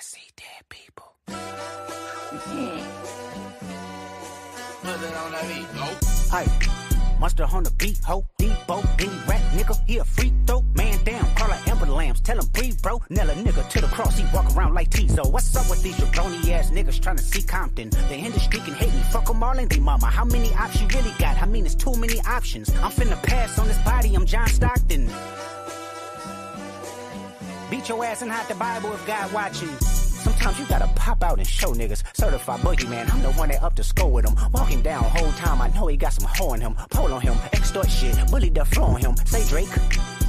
see dead people. Put it on that beat, go. Hey, monster on the beat, ho, Debo, D-Rat, nigga, he a free throw, man down, call her Amber Lambs, tell him breathe, bro, nail a nigga to the cross, he walk around like Tizo. What's up with these jabroni ass niggas trying to see Compton? The industry can hate me, fuck them all and they mama. How many options you really got? I mean, it's too many options. I'm finna pass on this body, I'm John Stockton. Beat your ass and hide the Bible if God watching. Sometimes you gotta pop out and show niggas. Certified boogeyman, I'm the one that up to score with him. Walking down whole time, I know he got some hoe in him. Pole on him, extort shit, bully the flow on him. Say Drake,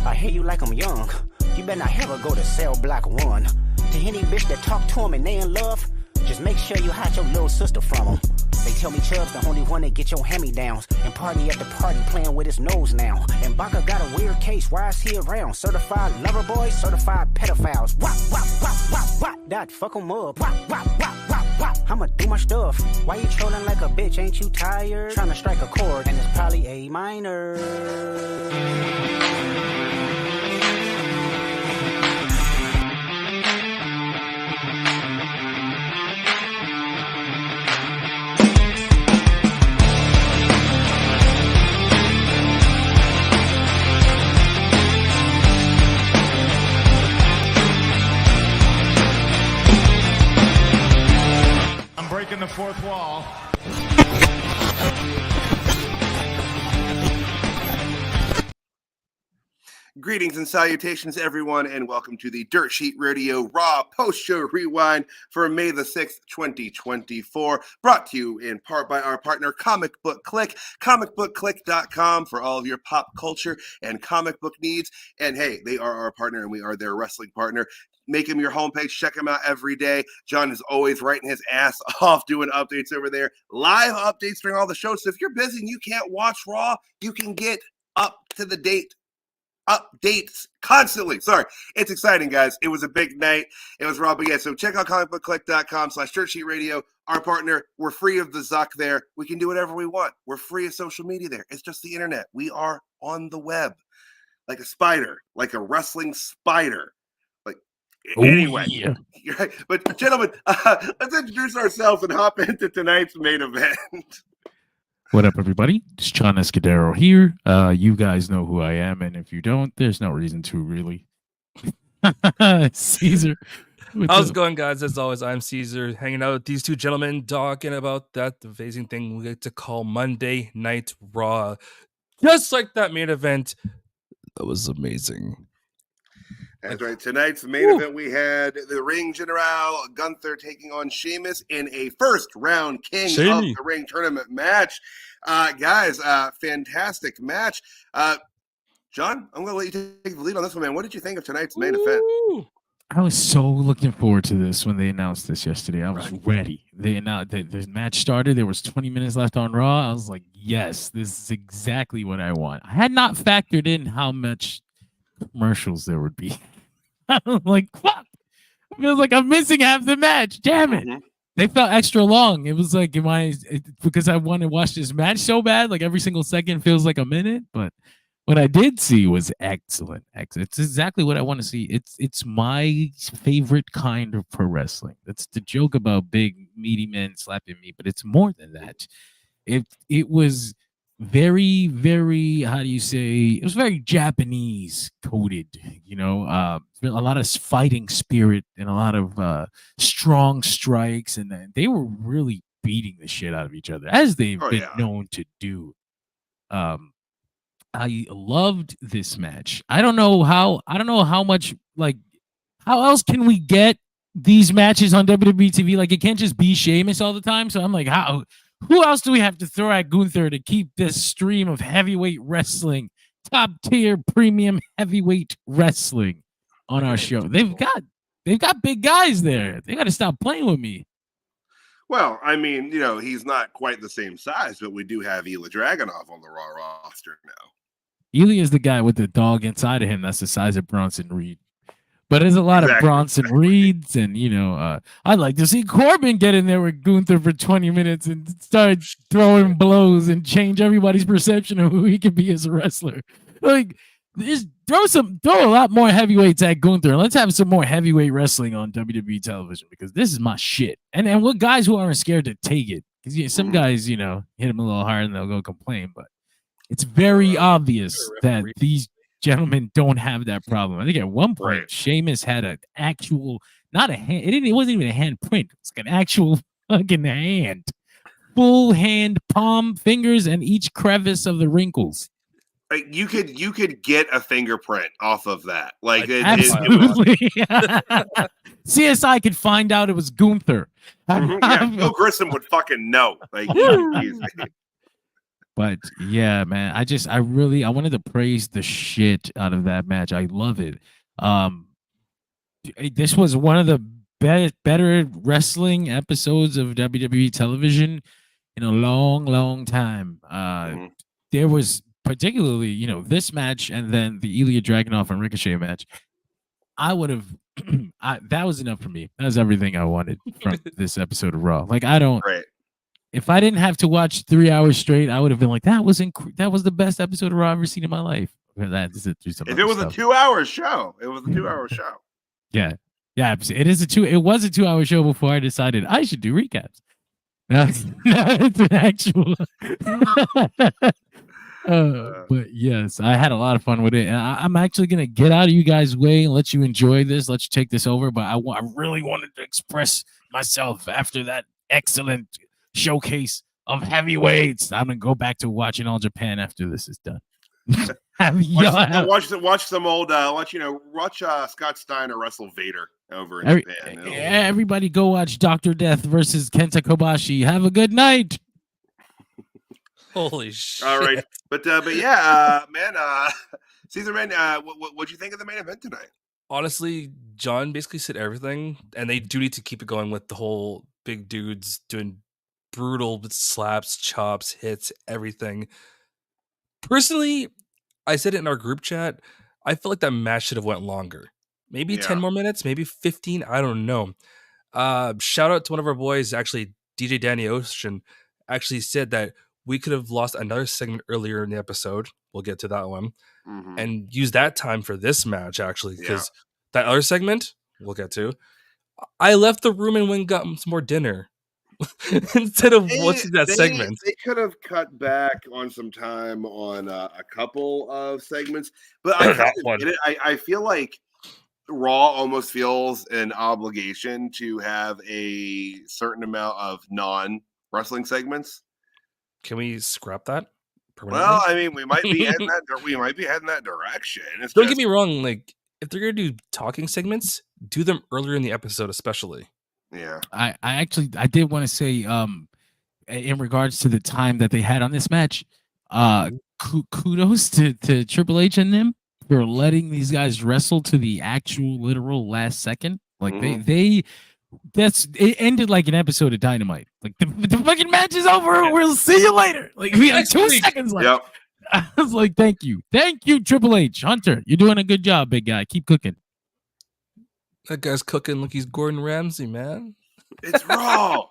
I hear you like I'm young. You better not ever go to cell block 1. To any bitch that talk to him and they in love, just make sure you hide your little sister from him. They tell me Chubb's the only one that get your hand-me-downs. And party at the party playing with his nose now. And Baka got a weird case, why is he around? Certified lover boys, certified pedophiles. Wop, wop, wop, wop, wop. That fuck him up. Wop, wop, wop, wop, wop. I'ma do my stuff. Why you trolling like a bitch, ain't you tired? Trying to strike a chord and it's probably A minor. Breaking the fourth wall. Greetings and salutations, everyone, and welcome to the Dirt Sheet Radio Raw Post-Show Rewind for May the 6th, 2024, brought to you in part by our partner, Comic Book Click, comicbookclick.com for all of your pop culture and comic book needs. And hey, they are our partner, and we are their wrestling partner. Make him your homepage. Check him out every day. John is always writing his ass off doing updates over there. Live updates during all the shows. So if you're busy and you can't watch Raw, you can get up to the date. Updates constantly. Sorry. It's exciting, guys. It was a big night. It was Raw. But yeah, so check out comicbookclick.com/dirtsheetradio. Our partner. We're free of the Zuck there. We can do whatever we want. We're free of social media there. It's just the internet. We are on the web. Like a spider. Like a wrestling spider. Anyway, yeah. Right. But gentlemen, let's introduce ourselves and hop into tonight's main event. What up, everybody? It's John Escudero here. You guys know who I am, and if you don't, there's no reason to, really. Caesar. How's it going, guys? As always, I'm Caesar, hanging out with these two gentlemen, talking about that amazing thing we like to call Monday Night Raw. Just like that main event. That was amazing. That's right. Tonight's main event, we had the Ring General Gunther taking on Sheamus in a first-round King of the Ring tournament match. Guys, fantastic match. John, I'm going to let you take the lead on this one, man. What did you think of tonight's main event? I was so looking forward to this when they announced this yesterday. I was ready. They announced the match started. There was 20 minutes left on Raw. I was like, yes, this is exactly what I want. I had not factored in how much commercials there would be. I'm like, fuck. It feels like I'm missing half the match. Damn it. Mm-hmm. They felt extra long. It was like, because I want to watch this match so bad, like every single second feels like a minute. But what I did see was excellent. It's exactly what I want to see. It's my favorite kind of pro wrestling. That's the joke about big, meaty men slapping me, but it's more than that. It was very, very, how do you say, it was very Japanese coded, you know, a lot of fighting spirit and a lot of strong strikes, and they were really beating the shit out of each other, as they've been known to do. I loved this match. I don't know how much, like, how else can we get these matches on WWE TV? Like, it can't just be Sheamus all the time. So I'm like, who else do we have to throw at Gunther to keep this stream of heavyweight wrestling, top tier premium heavyweight wrestling on our show? They've got big guys there. They got to stop playing with me. Well, I mean, you know, he's not quite the same size, but we do have ILJA DRAGUNOV on the Raw roster now. ILJA is the guy with the dog inside of him that's the size of Bronson Reed. But there's a lot of Bronson Reeds, and, you know, I'd like to see Corbin get in there with Gunther for 20 minutes and start throwing blows and change everybody's perception of who he can be as a wrestler. Like, just throw a lot more heavyweights at Gunther. Let's have some more heavyweight wrestling on WWE television because this is my shit. And with guys who aren't scared to take it, because some guys, hit them a little hard and they'll go complain, but it's very obvious that these gentlemen don't have that problem. I think at one point, Sheamus had an actual, not a hand. It wasn't even a hand print. It's like an actual fucking hand, full hand, palm, fingers, and each crevice of the wrinkles. Like you could get a fingerprint off of that. Like absolutely. CSI could find out it was Gunther. Bill Grissom would fucking know. Like, but yeah, man, I wanted to praise the shit out of that match. I love it. This was one of the better wrestling episodes of WWE television in a long, long time. There was particularly, this match and then the ILJA Dragunov and Ricochet match. I would have, that was enough for me. That was everything I wanted from this episode of Raw. Like, if I didn't have to watch 3 hours straight, I would have been like, that was the best episode of Raw I've ever seen in my life. If it was a 2-hour show, it was a 2-hour show. Yeah. Yeah. It was a 2-hour show before I decided I should do recaps. Now it's an actual. But yes, I had a lot of fun with it, and I'm actually gonna get out of you guys' way and let you enjoy this. Let you take this over. But I really wanted to express myself after that excellent showcase of heavyweights. I'm gonna go back to watching All Japan after this is done. Watch some old watch Scott Steiner wrestle Vader over in Japan. Everybody go watch Dr. Death versus Kenta Kobashi. Have a good night. Holy shit. All right. But yeah, man, Caesar, man, what'd you think of the main event tonight? Honestly, John basically said everything, and they do need to keep it going with the whole big dudes doing brutal slaps, chops, hits, everything. Personally, I said it in our group chat, I feel like that match should have went longer. Maybe 10 more minutes, maybe 15, I don't know. Shout out to one of our boys, actually, DJ Danny Ocean, actually said that we could have lost another segment earlier in the episode. We'll get to that one. And use that time for this match, actually, because that other segment, we'll get to. I left the room and went and got some more dinner. Instead of watching that segment. They could have cut back on some time on a couple of segments. But I feel like Raw almost feels an obligation to have a certain amount of non-wrestling segments. Can we scrap that? Well, I mean, we might be heading that direction. Don't get me wrong. Like, if they're gonna do talking segments, do them earlier in the episode, especially. Yeah, I did want to say, in regards to the time that they had on this match, kudos to Triple H and them for letting these guys wrestle to the actual literal last second. Like it ended like an episode of Dynamite. Like the fucking match is over. We'll see you later. Like we have 2 seconds left. Yep. I was like, thank you, Triple H, Hunter. You're doing a good job, big guy. Keep cooking. That guy's cooking like he's Gordon Ramsay, man. It's Raw.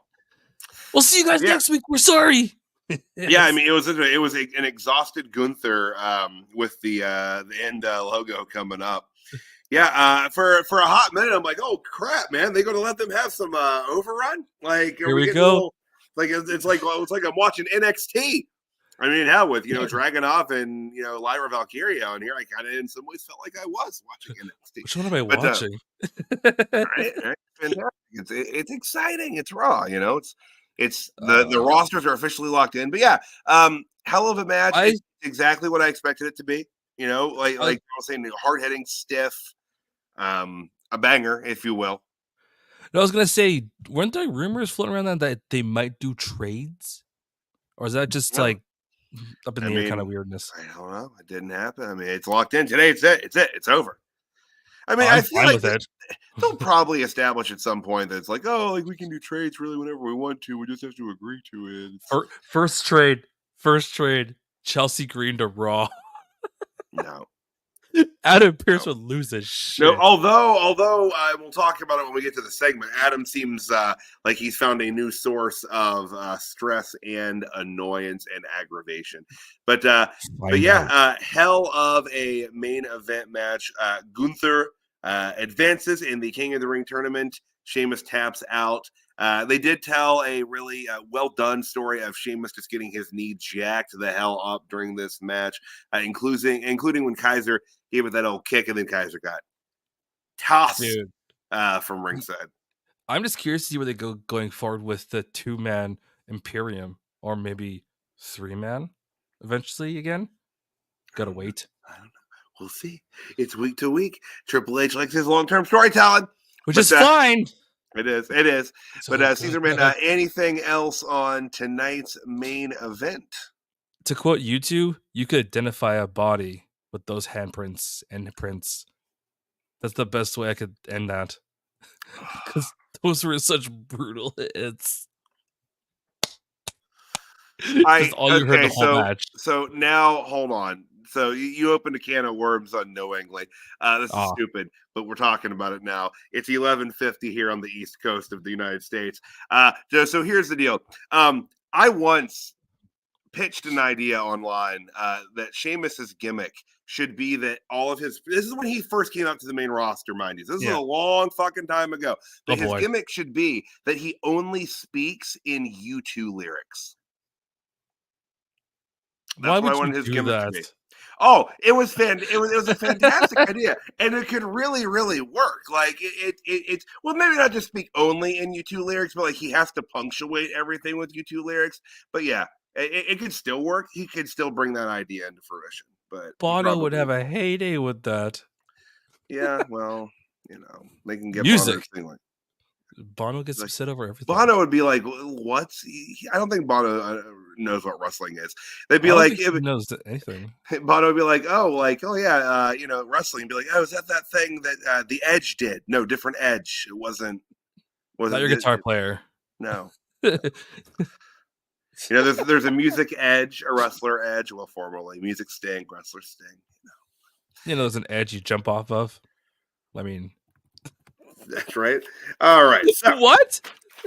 We'll see you guys next week. We're sorry. Yeah, I mean, it was an exhausted Gunther with the end logo coming up. Yeah, for a hot minute, I'm like, oh crap, man, they're gonna let them have some overrun. Like here we go. It's like I'm watching NXT. I mean, hell, with Dragunov and Lyra Valkyria on here, I kind of in some ways felt like I was watching NXT. Which one am I watching? Right? It's exciting. It's Raw. It's the rosters are officially locked in. But yeah, hell of a match. It's exactly what I expected it to be. Like I was saying, hard hitting, stiff, a banger, if you will. I was gonna say, weren't there rumors floating around that they might do trades, or is that just like up in the air kind of weirdness? I don't know. It didn't happen. I mean, it's locked in today. It's it. It's over. I mean, I feel like they'll probably establish at some point that it's like, we can do trades really whenever we want to. We just have to agree to it. First trade, Chelsea Green to Raw. No. Adam Pearce would lose his shit. No, although we'll talk about it when we get to the segment. Adam seems like he's found a new source of stress and annoyance and aggravation. But yeah, hell of a main event match. Gunther advances in the King of the Ring tournament. Sheamus taps out. They did tell a really well done story of Sheamus just getting his knee jacked the hell up during this match, including when Kaiser gave it that old kick, and then Kaiser got tossed from ringside. I'm just curious to see where they go going forward with the 2-man Imperium, or maybe 3-man eventually again. Gotta wait. I don't know. We'll see. It's week to week. Triple H likes his long-term storytelling, which is fine. It is. So but Caesarman, anything else on tonight's main event? To quote you two, you could identify a body with those handprints and prints. That's the best way I could end that. Because those were such brutal hits. That's all you heard the whole match. So now, hold on. So you opened a can of worms unknowingly. This is stupid, but we're talking about it now. It's 11:50 here on the East Coast of the United States. So here's the deal. I once pitched an idea online that Sheamus's gimmick should be that all of his. This is when he first came up to the main roster, mind you. This is a long fucking time ago. But his gimmick should be that he only speaks in U2 lyrics. That's what I wanted his gimmick to be. Oh, it was a fantastic idea, and it could really, really work. Like it's well, maybe not just speak only in U2 lyrics, but like he has to punctuate everything with U2 lyrics. But yeah, it could still work. He could still bring that idea into fruition. But Bono would have a heyday with that. Yeah, well, they can get music. Bono gets upset over everything. Bono would be like, "What?" I don't think Bono knows what wrestling is. They'd be like, "He knows anything." Bono would be like, "Oh yeah, wrestling." Be like, "Oh, is that thing that the Edge did?" No, different Edge. It wasn't not your guitar player. No. There's a music Edge, a wrestler Edge. Well, formerly music Sting, wrestler Sting. There's an edge you jump off of. I mean. That's right. All right. So what?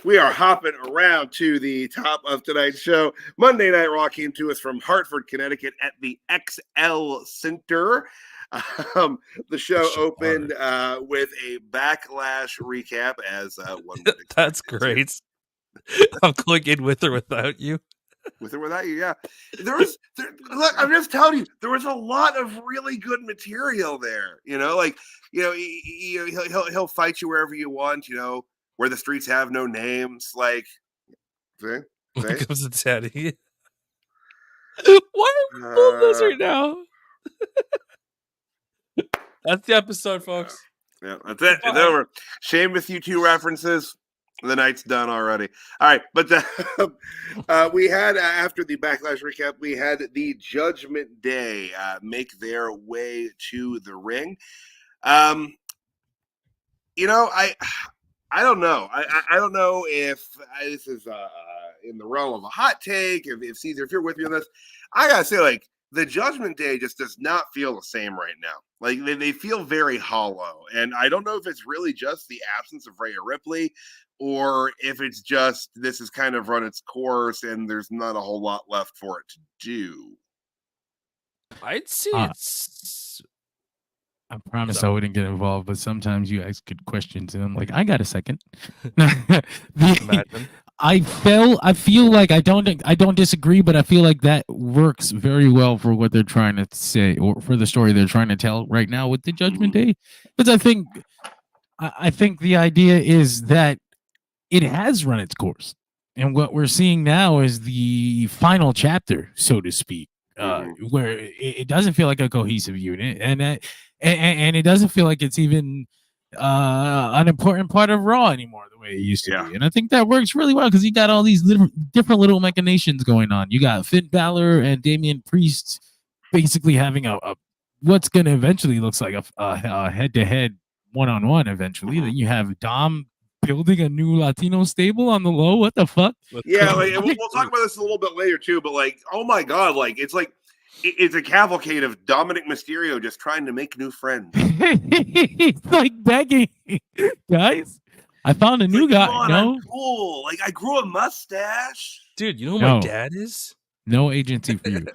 We are hopping around to the top of tonight's show. Monday Night Raw came to us from Hartford, Connecticut at the XL Center. The show opened with a Backlash recap as one. That's great. I'm going in with or without you. With or without you, yeah. Look, I'm just telling you, there was a lot of really good material there. He'll fight you wherever you want. Where the streets have no names. Like, when it comes to Teddy. Why are we pulling this right now? That's the episode, folks. Yeah, that's it. It's over. Sheamus U2 references. The night's done already. All right, but we had after the Backlash recap, we had the Judgment Day make their way to the ring. I don't know. I don't know if this is in the realm of a hot take. If Caesar, if you're with me on this, I gotta say, like, the Judgment Day just does not feel the same right now. Like they feel very hollow, and I don't know if it's really just the absence of Rhea Ripley, or if it's just this has kind of run its course and there's not a whole lot left for it to do. I'd say it's. I promise I wouldn't get involved, but sometimes you ask good questions, and I'm like, I got a second. I feel like I don't disagree, but I feel like that works very well for what they're trying to say, or for the story they're trying to tell right now with the Judgment Day. Because I think the idea is that it has run its course, and what we're seeing now is the final chapter, so to speak, where it doesn't feel like a cohesive unit, and it doesn't feel like it's even an important part of Raw anymore the way it used to be. And I think that works really well because you got all these different little machinations going on. You got Finn Balor and Damian Priest basically having a what's going to eventually looks like a head-to-head one-on-one eventually. Then you have Dom building a new Latino stable on the low. What the fuck? Yeah, like, we'll talk about this a little bit later too, but like, oh my god, like it's like It's a cavalcade of Dominic Mysterio just trying to make new friends. He's like begging, guys. I found a new guy. Come on, no, I'm cool. Like, I grew a mustache. Dude, you know who No. my dad is? no agency for you.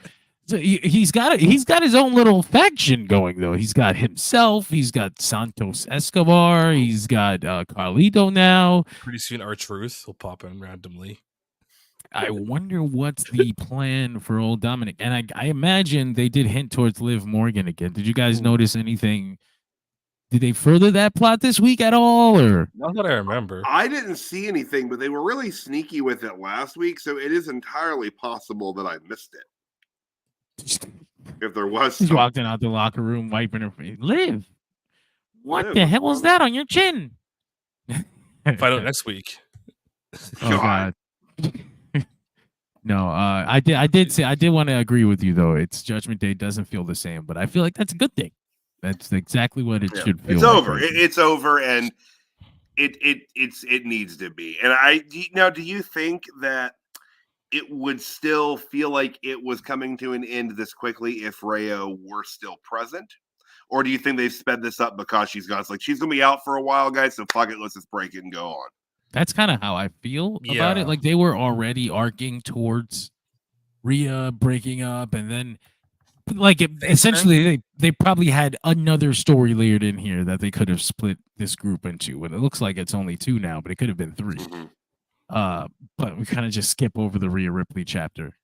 So he's got his own little faction going though. He's got himself. He's got Santos Escobar. He's got Carlito now. Pretty soon, R-Truth will pop in randomly. I wonder what's the plan for old Dominic. And I imagine they did hint towards Liv Morgan again. Did you guys notice anything? Did they further that plot this week at all? Or Not that I remember. I didn't see anything, but they were really sneaky with it last week, so it is entirely possible that I missed it. If there was she's some- walking out the locker room, wiping her face. Liv, what Liv, the hell was that on your chin? Find out next week. Oh God. No, I did want to agree with you though. It's Judgment Day doesn't feel the same, but I feel like that's a good thing. That's exactly what it should feel. It's like over. right now. It's over, and it needs to be. And do you think that it would still feel like it was coming to an end this quickly if Rayo were still present? Or do you think they've sped this up because she's gone? It's like, she's going to be out for a while, guys, so fuck it, let's just break it and go on. That's kind of how I feel about it. Like they were already arcing towards Rhea breaking up, and then like essentially they probably had another story layered in here that they could have split this group into. And it looks like it's only 2 now, but it could have been 3. Mm-hmm. But we kind of just skip over the Rhea Ripley chapter.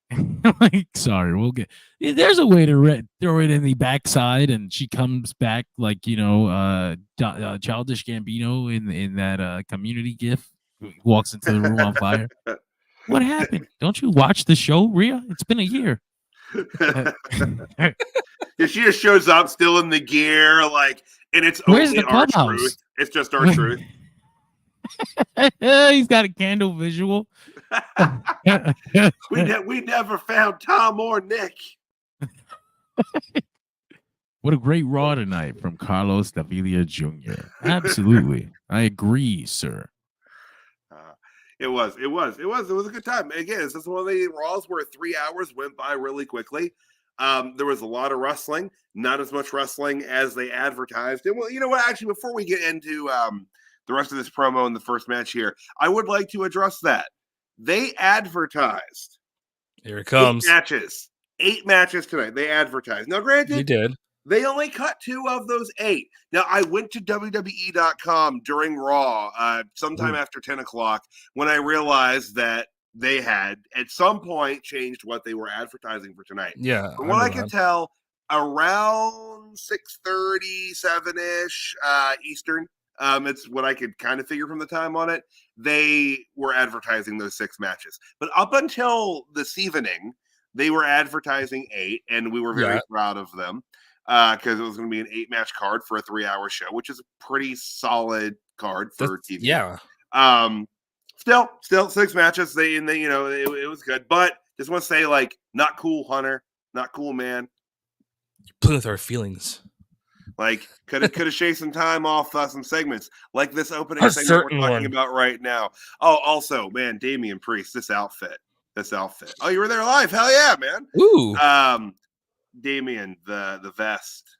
Like, sorry, we'll get. There's a way to throw it in the backside, and she comes back like Childish Gambino in that Community gif. Walks into the room on fire. What happened? Don't you watch the show, Rhea? It's been a year. Yeah, she just shows up still in the gear, like, and it's Where's only the clubhouse? R-Truth. It's just R-Truth. He's got a candle visual. we never found Tom or Nick. What a great Raw tonight from Carlos Davila Jr. Absolutely. I agree, sir. It was a good time. Again, it's just one of the Raws where 3 hours went by really quickly. There was a lot of wrestling, not as much wrestling as they advertised. And well, you know what? Actually, before we get into the rest of this promo in the first match here, I would like to address that. They advertised. Here it comes. 8 matches tonight. They advertised. Now, granted, They did. they only cut 2 of those 8. Now, I went to WWE.com during Raw sometime after 10 o'clock when I realized that they had, at some point, changed what they were advertising for tonight. Yeah. From what I can tell, around 6:30, 7-ish Eastern, it's what I could kind of figure from the time on it, they were advertising those 6 matches. But up until this evening, they were advertising 8, and we were very proud of them. Because it was going to be an 8-match card for a 3-hour show, which is a pretty solid card for TV. Yeah. Still 6 matches. They it was good, but just want to say, like, not cool, Hunter, not cool, man. You're playing with our feelings. Like, could have shaved some time off some segments, like this opening segment we're talking about right now. Oh, also, man, Damian Priest, this outfit. Oh, you were there live? Hell yeah, man. Ooh. Damian, the vest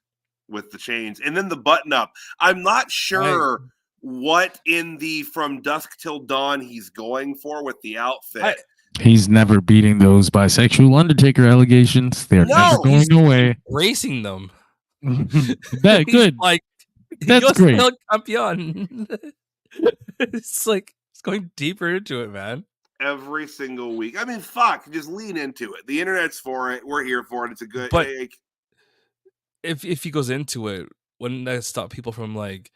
with the chains, and then the button up. I'm not sure what in the From Dusk Till Dawn he's going for with the outfit. He's never beating those bisexual Undertaker allegations. They're never going away. Racing them. That good. Like, that's great. Campeon. It's like it's going deeper into it, man. Every single week. I mean, fuck, just lean into it. The internet's for it. We're here for it. It's a good. But if he goes into it, wouldn't that stop people from like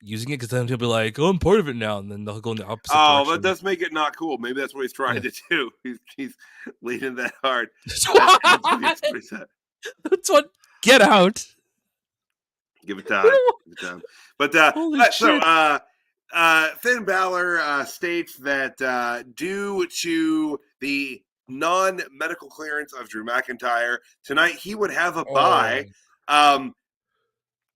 using it? Because then he'll be like, "Oh, I'm part of it now,and then they'll go in the opposite direction. That does make it not cool. Maybe that's what he's trying to do. He's leaning that hard. That's what. Get out. Give it time. But Finn Balor states that due to the non-medical clearance of Drew McIntyre tonight, he would have a bye.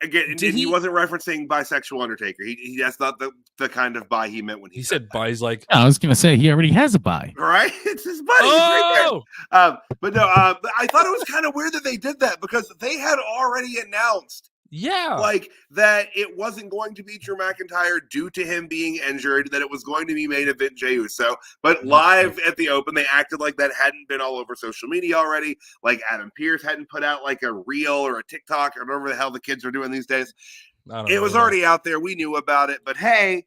Again, he wasn't referencing bisexual Undertaker. That's not the the kind of bye he meant when He said bye. He's like, I was gonna say he already has a bye. right? It's his buddy. oh, Right there. But no, I thought it was kind of weird that they did that because they had already announced yeah, like that it wasn't going to be Drew McIntyre due to him being injured, that it was going to be main event Jey Uso. But live at the Open, they acted like that hadn't been all over social media already. Like Adam Pearce hadn't put out like a reel or a TikTok or whatever the hell the kids are doing these days. It was already out there. We knew about it, but hey,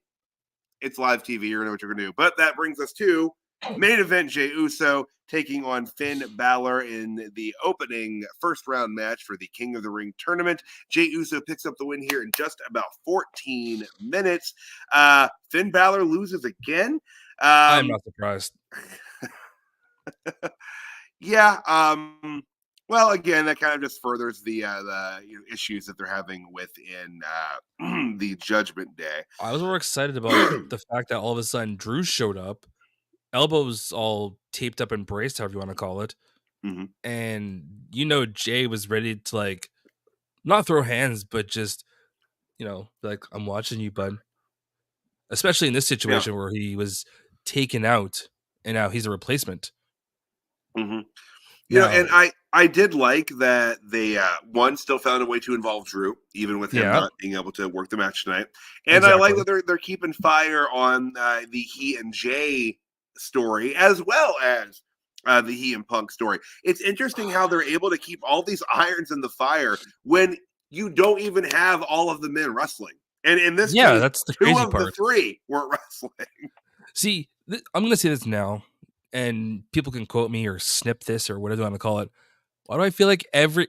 it's live TV. You're gonna know what you're gonna do. But that brings us to main event Jey Uso taking on Finn Balor in the opening first round match for the King of the Ring tournament. Jey Uso picks up the win here in just about 14 minutes. Finn Balor loses again. I'm not surprised. Yeah. Well, again, that kind of just furthers the issues that they're having within the Judgment Day. I was more excited about the fact that all of a sudden Drew showed up, elbows all taped up and braced, however you want to call it. Mhm. And Jay was ready to like not throw hands, but just like, I'm watching you, bud. Especially in this situation where he was taken out and now he's a replacement. Mm-hmm. And I did like that they still found a way to involve Drew, even with him not being able to work the match tonight. And I like that they're keeping fire on the He and Jay story, as well as the He and Punk story. It's interesting how they're able to keep all these irons in the fire when you don't even have all of the men wrestling. And in this case, that's the crazy two of part. the three weren't wrestling. See, I'm going to say this now, and people can quote me or snip this or whatever you want to call it. Why do I feel like every,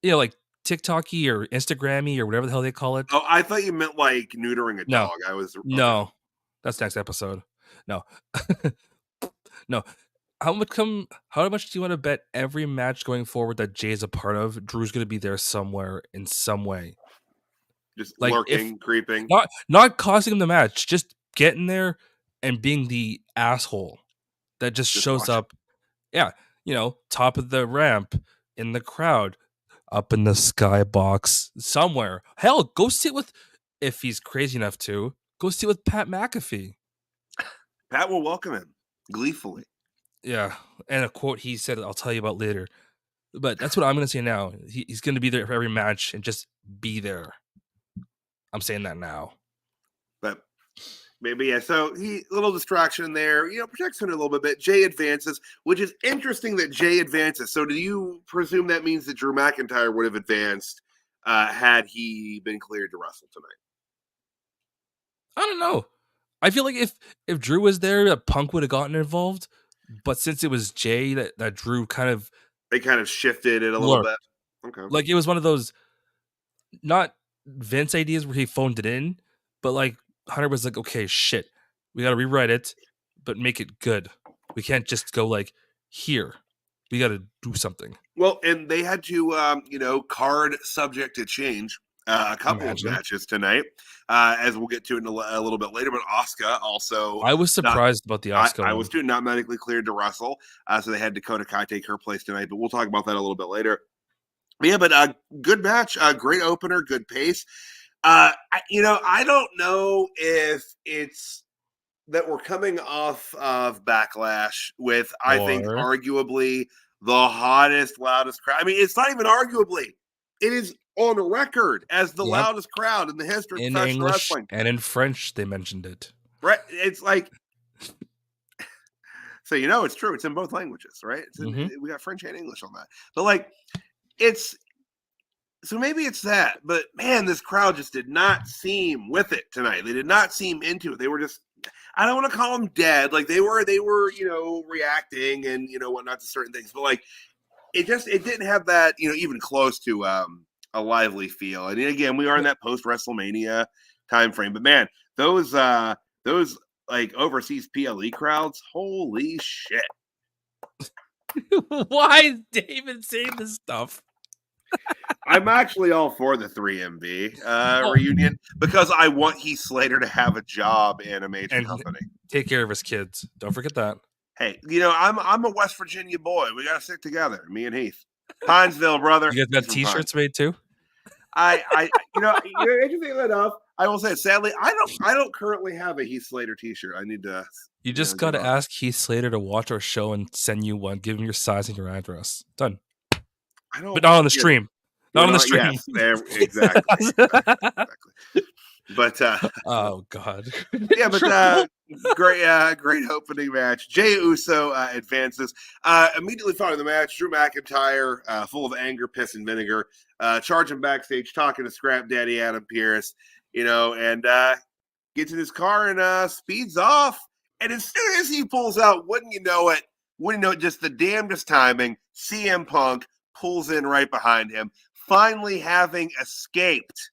like TikTok-y or Instagram-y or whatever the hell they call it? Oh, I thought you meant like neutering a dog. No, that's next episode. No, no. How much do you want to bet every match going forward that Jay's a part of, Drew's going to be there somewhere in some way? Just like lurking, creeping. Not costing him the match, just getting there and being the asshole that just shows up. Yeah, top of the ramp, in the crowd, up in the skybox, somewhere. Hell, go sit with, if he's crazy enough to, go sit with Pat McAfee. Pat will welcome him gleefully. Yeah, and a quote he said, I'll tell you about later. But that's what I'm going to say now. He's going to be there for every match and just be there. I'm saying that now. But maybe, yeah. So little distraction there, protects him a little bit. Jay advances, which is interesting that Jay advances. So do you presume that means that Drew McIntyre would have advanced had he been cleared to wrestle tonight? I don't know. I feel like if Drew was there, Punk would have gotten involved. But since it was Jay, that Drew they kind of shifted it a little bit. Okay. Like it was one of those, not Vince ideas where he phoned it in, but like Hunter was like, okay, shit, we got to rewrite it, but make it good. We can't just go like, here, we got to do something. Well, and they had to, card subject to change a couple of matches tonight, as we'll get to it in a little bit later. But Asuka also, I was surprised about the Asuka. I was too, not medically cleared to wrestle, so they had Dakota Kai take her place tonight. But we'll talk about that a little bit later. But good match, great opener, good pace. I don't know if it's that we're coming off of Backlash with, I think, arguably the hottest, loudest crowd. I mean, it's not even arguably. It is on record as the loudest crowd in the history of professional wrestling. And in French, they mentioned it. Right. It's like, so it's true. It's in both languages, right? We got French and English on that. But like, so maybe it's that. But man, this crowd just did not seem with it tonight. They did not seem into it. They were just, I don't want to call them dead. Like they were, reacting and, whatnot to certain things. But like, it didn't have that, even close to a lively feel. And again, we are in that post WrestleMania time frame. But man, those like overseas PLE crowds, holy shit. Why is David saying this stuff? I'm actually all for the 3MB reunion because I want Heath Slater to have a job in a major company. Take care of his kids. Don't forget that. Hey, I'm a West Virginia boy. We got to stick together, me and Heath. Pinesville, brother. You guys got T-shirts made too? Interesting enough, I will say, sadly, I don't currently have a Heath Slater T-shirt. I need to. You just got to ask Heath Slater to watch our show and send you one. Give him your size and your address. Done. But not on the stream. Not on the stream. Yes, exactly. But oh god. Yeah, but great opening match. Jey Uso advances. Immediately following the match, Drew McIntyre, full of anger, piss, and vinegar, charging backstage, talking to Scrap Daddy Adam Pearce, and gets in his car and speeds off. And as soon as he pulls out, wouldn't you know it, just the damnedest timing, CM Punk pulls in right behind him, finally having escaped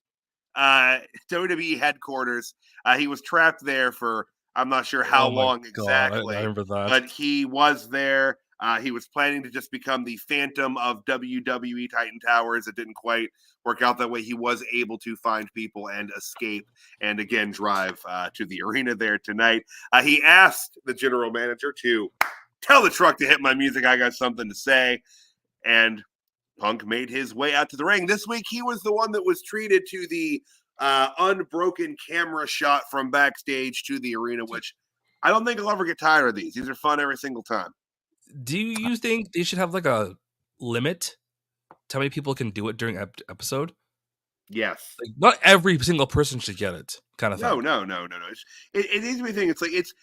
WWE headquarters. He was trapped there for I'm not sure how long exactly. I remember that. But he was there. He was planning to just become the Phantom of WWE Titan Towers. It didn't quite work out that way. He was able to find people and escape and again drive to the arena there tonight. He asked the general manager to tell the truck to hit my music. I got something to say. And Punk made his way out to the ring. This week, he was the one that was treated to the unbroken camera shot from backstage to the arena, which I don't think I'll ever get tired of these. These are fun every single time. Do you think they should have like a limit to how many people can do it during episode? Yes. Like, not every single person should get it, kind of thing. No. It needs to be a thing. It's like it's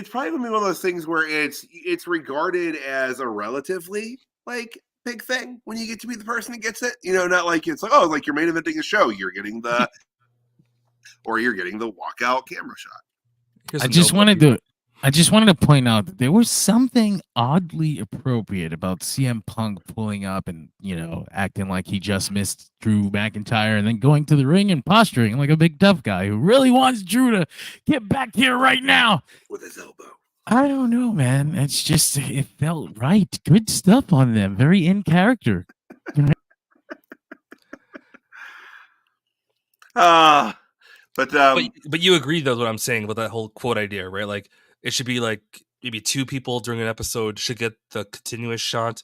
probably gonna be one of those things where it's regarded as a relatively like big thing when you get to be the person that gets it. Not like it's like, oh, like you're main eventing a show, you're getting the walkout camera shot. I just wanted to point out that there was something oddly appropriate about CM Punk pulling up and, acting like he just missed Drew McIntyre and then going to the ring and posturing like a big tough guy who really wants Drew to get back here right now with his elbow. I don't know, man. It's just, it felt right. Good stuff on them. Very in character. But you agree though what I'm saying about that whole quote idea, right? Like it should be like maybe 2 people during an episode should get the continuous shot.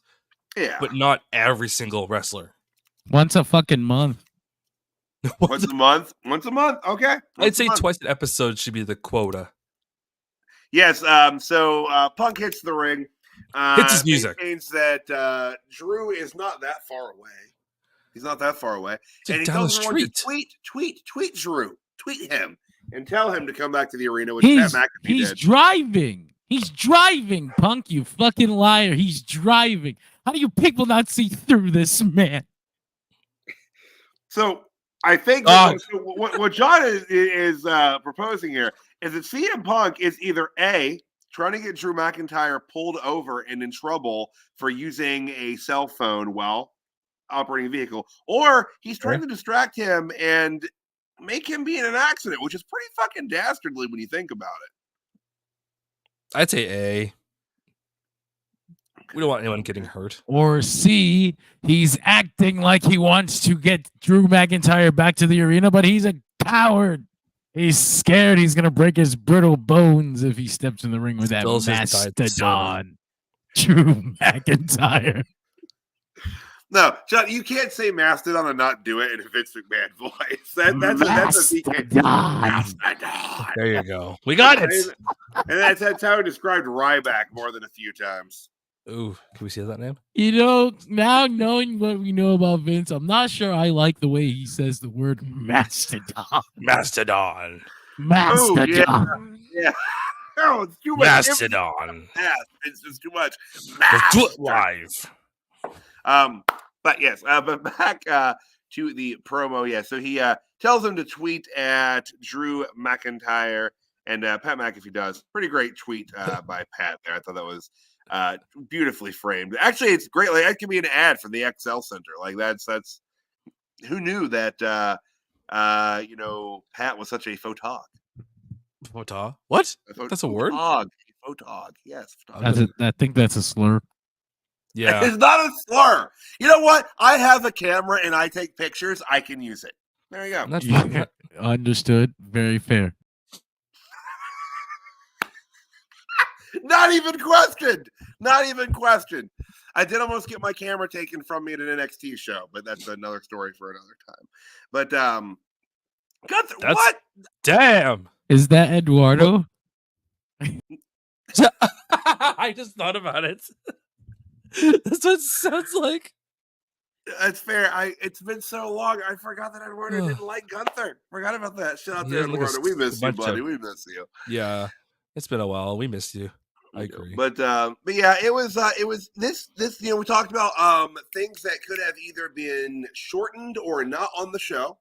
Yeah. But not every single wrestler. Once a fucking month. Once a month? Okay. I'd say twice an episode should be the quota. Yes, so Punk hits the ring. Hits his music. Maintains that Drew is not that far away. He's not that far away. And he tells everyone to tweet Drew. Tweet him and tell him to come back to the arena, which Pat McAfee he's did. Driving. He's driving, Punk, you fucking liar. He's driving. How do you people not see through this, man? So I think what John is proposing here is that CM Punk is either A, trying to get Drew McIntyre pulled over and in trouble for using a cell phone while operating a vehicle, or he's trying to distract him and make him be in an accident, which is pretty fucking dastardly when you think about it. I'd say A. We don't want anyone getting hurt. Or C, he's acting like he wants to get Drew McIntyre back to the arena, but he's a coward. He's scared he's going to break his brittle bones if he steps in the ring with that mastodon, Drew McIntyre. No, John, you can't say Mastodon and not do it in a Vince McMahon voice. That's a PK. Mastodon. There you go. We got it. And that's how he described Ryback more than a few times. Ooh, can we see that name? Now knowing what we know about Vince, I'm not sure I like the way he says the word mastodon. Mastodon. Mastodon. Yeah. Oh, it's too much. Mastodon. It's too much. Let's do it live. But yes, but back to the promo. Yeah, so he tells him to tweet at Drew McIntyre, and Pat McAfee does. Pretty great tweet by Pat there. I thought that was beautifully framed. Actually, it's great. Like that could be an ad for the XL Center. Like that's who knew that Pat was such a photog. Photog? What? That's a word? Photog. Yes. I think that's a slur. Yeah. It's not a slur. You know what? I have a camera and I take pictures. I can use it. There you go. Yeah, understood. Very fair. Not even questioned. Not even questioned. I did almost get my camera taken from me at an NXT show, but that's another story for another time. But Gunther, what? Damn. Is that Eduardo? I just thought about it. That's what it sounds like. That's fair. It's been so long. I forgot that Eduardo didn't like Gunther. Forgot about that. Shout out to Eduardo. We miss you, buddy. We miss you. Yeah, it's been a while. We missed you. I agree. But yeah, it was this we talked about things that could have either been shortened or not on the show.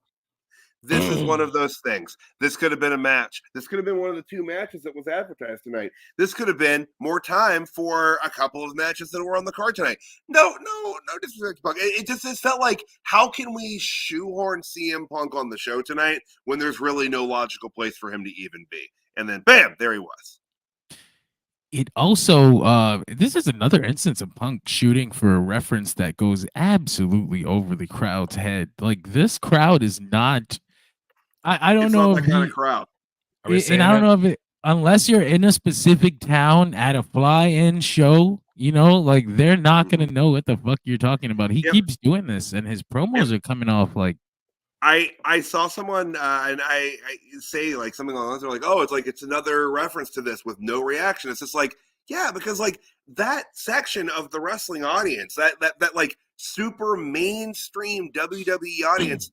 This is one of those things. This could have been a match. This could have been one of the two matches that was advertised tonight. This could have been more time for a couple of matches that were on the card tonight. No disrespect to Punk. It just felt like, how can we shoehorn CM Punk on the show tonight when there's really no logical place for him to even be? And then bam, there he was. It also, this is another instance of Punk shooting for a reference that goes absolutely over the crowd's head. Like, this crowd is not. I don't know that kind of crowd. And I don't know if it, unless you're in a specific town at a fly-in show, like, they're not gonna know what the fuck you're talking about. He keeps doing this, and his promos are coming off like. I saw someone and I say like something along those lines. They're like, oh, it's another reference to this with no reaction. It's just like, yeah, because like that section of the wrestling audience, that like super mainstream WWE audience,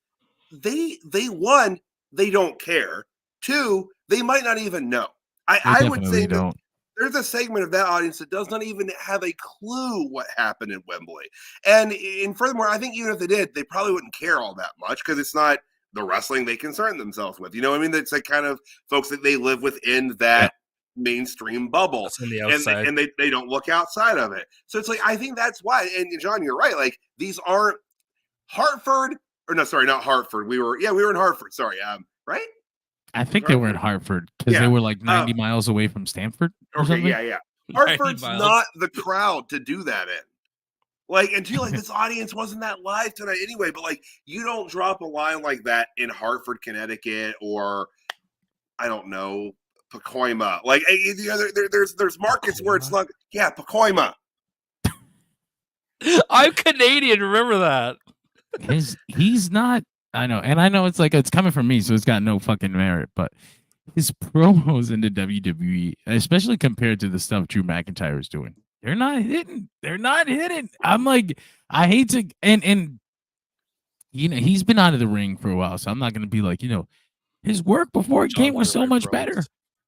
they don't care. Two, they might not even know. I would say that there's a segment of that audience that does not even have a clue what happened in Wembley. And furthermore, I think even if they did, they probably wouldn't care all that much because it's not the wrestling they concern themselves with. You know what I mean? It's like kind of folks that they live within that mainstream bubble. That's on the outside. And they don't look outside of it. So it's like, I think that's why. And John, you're right. Like, these aren't Hartford. Or no, sorry, not Hartford. We were in Hartford. Sorry, right? I think they were in Hartford because they were like 90 miles away from Stanford. Okay, yeah. Hartford's not the crowd to do that in. Like, and like this audience wasn't that live tonight anyway. But like, you don't drop a line like that in Hartford, Connecticut, or I don't know, Pacoima. Like, there's markets where it's like, yeah, Pacoima. I'm Canadian. Remember that. He's not. I know, and I know it's like it's coming from me, so it's got no fucking merit. But his promos in the WWE, especially compared to the stuff Drew McIntyre is doing, they're not hitting. They're not hitting. I'm like, I hate to, and he's been out of the ring for a while, so I'm not gonna be like, his work before it came was so much better,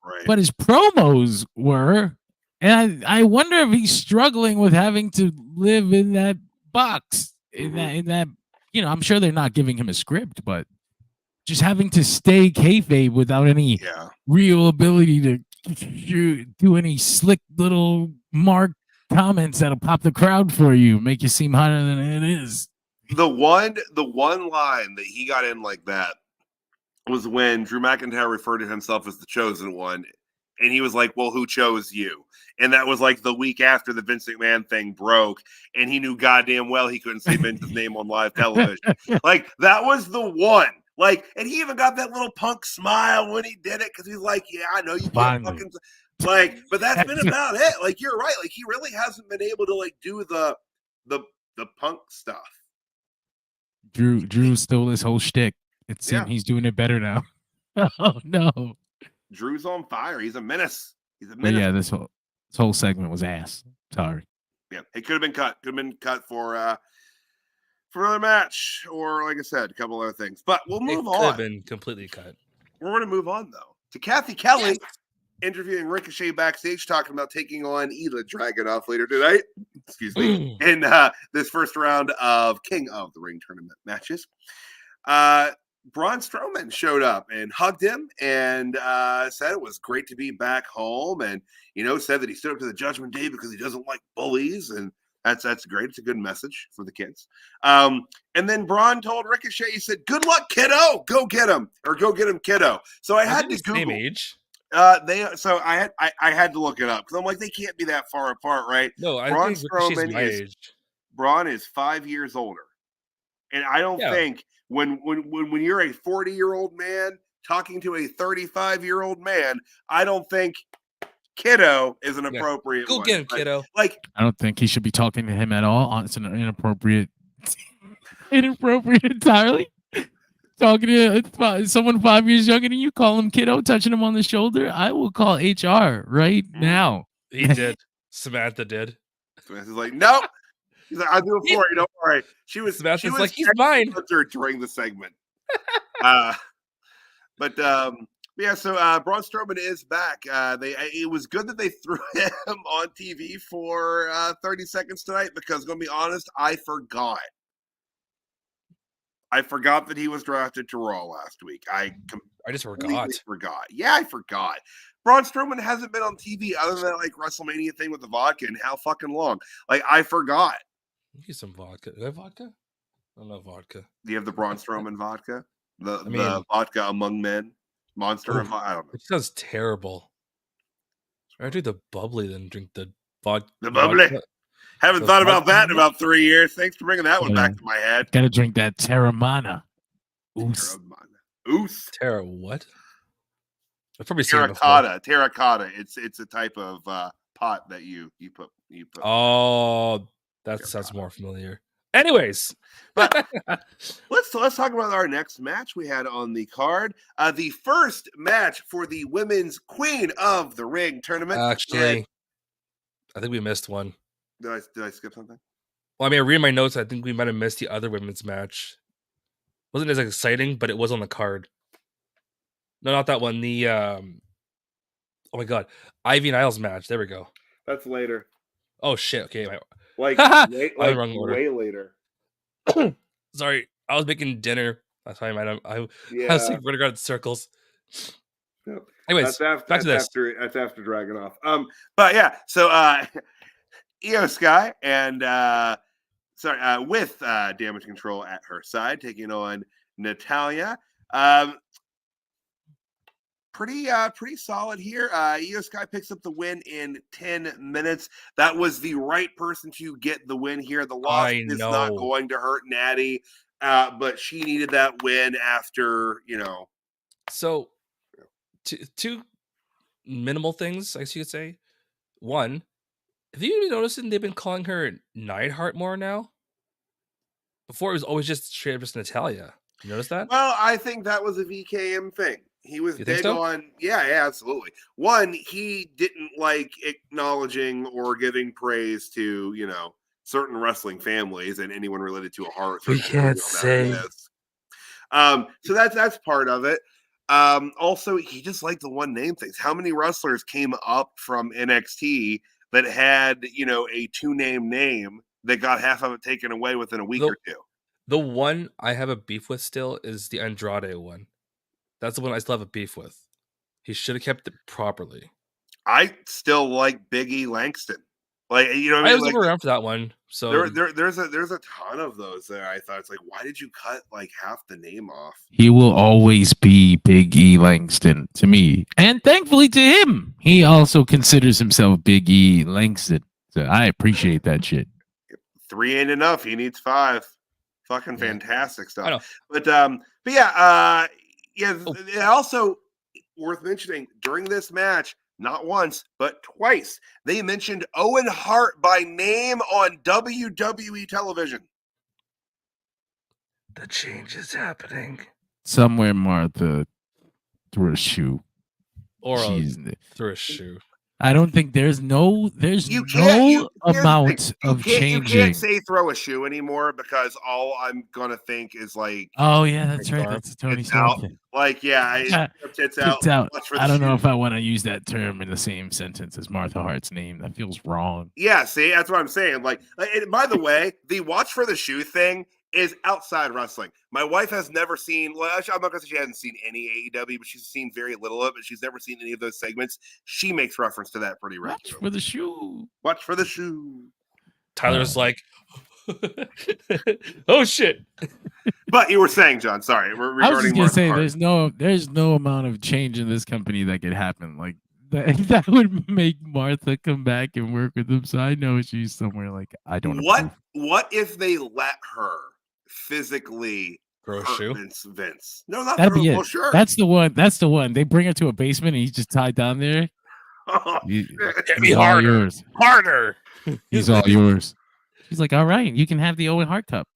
right? But his promos were, and I wonder if he's struggling with having to live in that box, in that. I'm sure they're not giving him a script, but just having to stay kayfabe without any real ability to do any slick little mark comments that'll pop the crowd for you, make you seem hotter than it is. The one line that he got in like that was when Drew McIntyre referred to himself as the chosen one, and he was like, well, who chose you? And that was like the week after the Vince McMahon thing broke, and he knew goddamn well he couldn't say Vince's name on live television. Like, that was the one. Like, and he even got that little Punk smile when he did it, because he's like, yeah, I know you can't fucking like, but that's been about it. Like, you're right. Like, he really hasn't been able to like do the Punk stuff. Drew stole his whole shtick. It seems he's doing it better now. Oh no. Drew's on fire. He's a menace. But yeah, this whole segment was ass. Sorry. Yeah, it could have been cut. Could have been cut for another match, or like I said, a couple other things. But we'll move on. Could have been completely cut. We're going to move on though to Kathy Kelly interviewing Ricochet backstage, talking about taking on ILJA DRAGUNOV later tonight. Excuse me. In this first round of King of the Ring tournament matches. Braun Strowman showed up and hugged him and said it was great to be back home, and said that he stood up to the Judgment Day because he doesn't like bullies, and that's great. It's a good message for the kids. And then Braun told Ricochet, he said, "Good luck, kiddo. Go get him, or go get him, kiddo." So I had to Google. Same age. I had to look it up because I'm like, they can't be that far apart, right? No, I Braun think Ricochet's my age. Braun is 5 years older, and I don't think. When you're a 40-year-old man talking to a 35-year-old man, I don't think kiddo is an Yeah. appropriate Go one. get him, But, kiddo. like, I don't think he should be talking to him at all. It's an inappropriate, inappropriate entirely. Talking to someone 5 years younger than you, call him kiddo, touching him on the shoulder. I will call HR right now. He did. Samantha did. Samantha's like, nope. He's like, I'll do it for you. Don't worry. She was Samantha's he's mine. during the segment. But yeah, so Braun Strowman is back. It was good that they threw him on TV for 30 seconds tonight because, going to be honest, I forgot. I forgot that he was drafted to Raw last week. I just forgot. Yeah, I forgot. Braun Strowman hasn't been on TV other than that like WrestleMania thing with the vodka in how fucking long. Like, I forgot. Give some vodka. Do I have vodka? I don't know vodka. Do you have the Braun Strowman vodka? The vodka among men? Monster of I don't know. It sounds terrible. I'd drink the bubbly than drink the vodka. The bubbly? Haven't thought about that in about 3 years. Thanks for bringing that one back to my head. Gotta drink that Terramana. Oos. Terra what? I've probably seen terracotta. It's a type of pot that you put. Oh, that sounds more familiar. Anyways, but let's talk about our next match we had on the card. The first match for the Women's Queen of the Ring tournament. Actually, I think we missed one. Did I skip something? Well, I mean, I read my notes. I think we might have missed the other women's match. Wasn't as exciting, but it was on the card. No, not that one. The oh my god, Ivy and Niles match. There we go. That's later. Oh shit. Okay, way later. Sorry, I was making dinner. That's why I was like running around in circles. Yep. Anyways, back to this. That's after DRAGUNOV. But yeah, so Io Sky and with Damage Control at her side, taking on NATALYA. Pretty solid here. Io Sky picks up the win in 10 minutes. That was the right person to get the win here. The loss is not going to hurt Natty, but she needed that win after, So, two minimal things, I guess you could say. One, have you noticed they've been calling her NEIDHART more now? Before it was always just straight up just NATALYA. You notice that? Well, I think that was a VKM thing. He was big on, yeah, absolutely. One, he didn't like acknowledging or giving praise to, certain wrestling families and anyone related to a heart. We can't say. So that's part of it. Also, he just liked the one name things. How many wrestlers came up from NXT that had, a two-name name that got half of it taken away within a week or two? The one I have a beef with still is the Andrade one. That's the one I still have a beef with. He should have kept it properly. I still like Big E Langston. Like, I was never around for that one. So there's a ton of those there. I thought it's like, why did you cut like half the name off? He will always be Big E Langston to me, and thankfully to him, he also considers himself Big E Langston. So I appreciate that shit. 3 ain't enough. He needs 5. Fucking fantastic stuff. I know. But yeah. Also worth mentioning during this match, not once, but twice, they mentioned Owen Hart by name on WWE television. The change is happening. Somewhere Martha threw a shoe. Or threw a shoe. I don't think there's no amount of changing. You can't say throw a shoe anymore because all I'm gonna think is like, oh yeah, that's right. That's a Tony Stark thing. Like, yeah, it's out. I don't know if I want to use that term in the same sentence as Martha Hart's name. That feels wrong. Yeah, see, that's what I'm saying. Like and by the way, the watch for the shoe thing is outside wrestling. My wife has never seen, well, I'm not going to say she hasn't seen any AEW, but she's seen very little of it. She's never seen any of those segments. She makes reference to that pretty regularly. Watch for the shoe. Watch for the shoe. Tyler's like, oh shit. But you were saying, John, sorry. I was just going to say, there's no amount of change in this company that could happen. Like, that would make Martha come back and work with him. So I know she's somewhere like, I don't know. What if they let her physically grow a shoe? Vince. No, not that'd be it. Sure. That's the one. They bring her to a basement and he's just tied down there. Hit me He's all harder. yours. Harder. He's all yours. She's like, all right, you can have the Owen Hart Cup.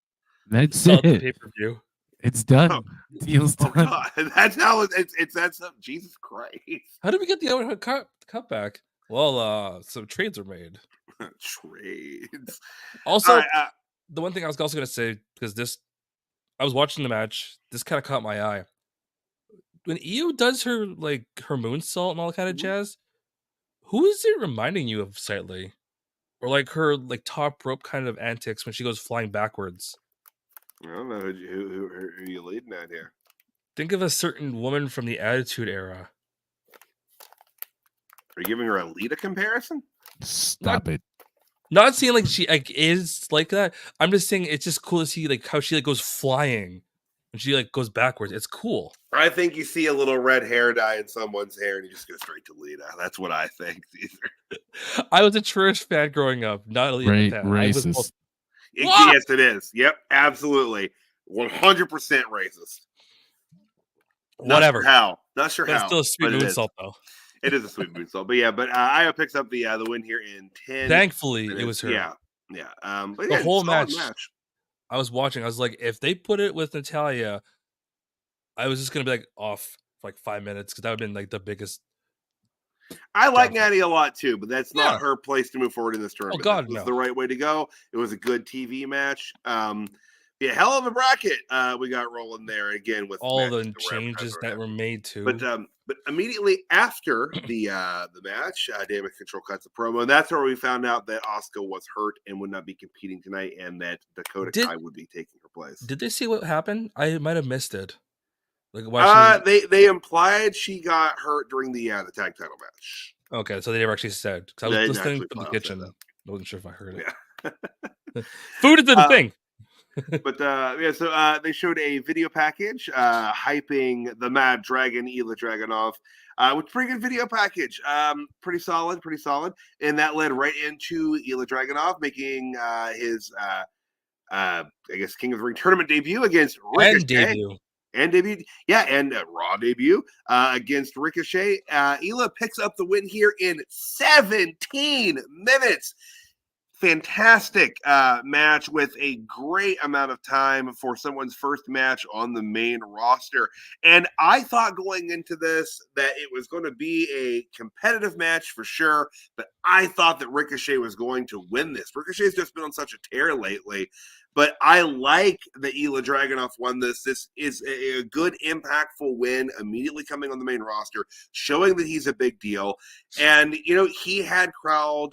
That's Saw the it. pay-per-view. It's done. Deal's Oh done. God, that's how it's that's Jesus Christ. How did we get the Owen Hart Cup back? Well, some trades were made. Trades. Also, All right, the one thing I was also going to say, because I was watching the match, this kind of caught my eye. When Io does her moonsault and all that kind of jazz, who is it reminding you of slightly? Or like her top rope kind of antics when she goes flying backwards? I don't know who are you leading at here. Think of a certain woman from the Attitude Era. Are you giving her a Lita comparison? Stop it. Not saying like she is like that. I'm just saying it's just cool to see how she goes flying when she goes backwards. It's cool. I think you see a little red hair dye in someone's hair and you just go straight to Lita. That's what I think. I was a Trish fan growing up, not a Lita fan. Racist. Yes, it is. Yep, absolutely. 100% racist. Whatever. Not sure how. It's still a sweet moonsault, though. It is a sweet moonsault. But Io picks up the win here in 10. Thankfully, minutes. It was her. Yeah. But the whole match. I was watching. I was like, if they put it with NATALYA, I was just gonna be off for 5 minutes because that would have been the biggest. I like Natty a lot too, but that's not her place to move forward in this tournament. Oh God, that was no. the right way to go. It was a good TV match. Hell of a bracket we got rolling there again with all the changes that were made too. But immediately after the match, Damage Control cuts a promo, and that's where we found out that Asuka was hurt and would not be competing tonight, and that DAKOTA Kai would be taking her place. Did they see what happened? I might have missed it. They implied she got hurt during the tag title match. Okay, so they never actually said. Because I was listening from the kitchen. I wasn't sure if I heard it. Yeah. Food is the thing. But so they showed a video package hyping the Mad Dragon, ILJA DRAGUNOV, with pretty good video package. Pretty solid. And that led right into ILJA DRAGUNOV making his, I guess, King of the Ring tournament debut against Ricochet. And Raw debut against Ricochet. ILJA picks up the win here in 17 minutes. Fantastic match with a great amount of time for someone's first match on the main roster. And I thought going into this that it was going to be a competitive match for sure, but I thought that Ricochet was going to win this. Ricochet's just been on such a tear lately, but I like that ILJA DRAGUNOV won this. This is a good, impactful win immediately coming on the main roster, showing that he's a big deal. And, he had crowd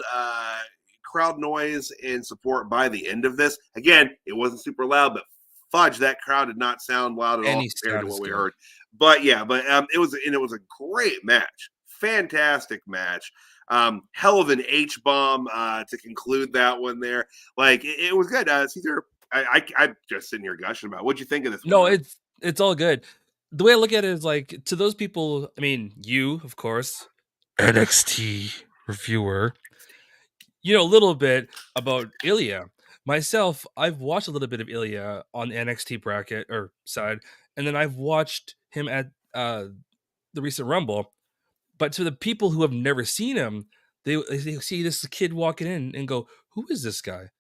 noise and support by the end of this. Again, it wasn't super loud, but fudge, that crowd did not sound loud at all compared to what we heard. But it was a great match. Fantastic match. Hell of an H-bomb to conclude that one there. It was good. Caesar, I'm just sitting here gushing about. What'd you think of this? No, it's all good. The way I look at it is to those people, I mean, you, of course, NXT reviewer, a little bit about ILJA. Myself, I've watched a little bit of ILJA on the NXT bracket or side, and then I've watched him at the recent Rumble. But to the people who have never seen him, they see this kid walking in and go, "Who is this guy?"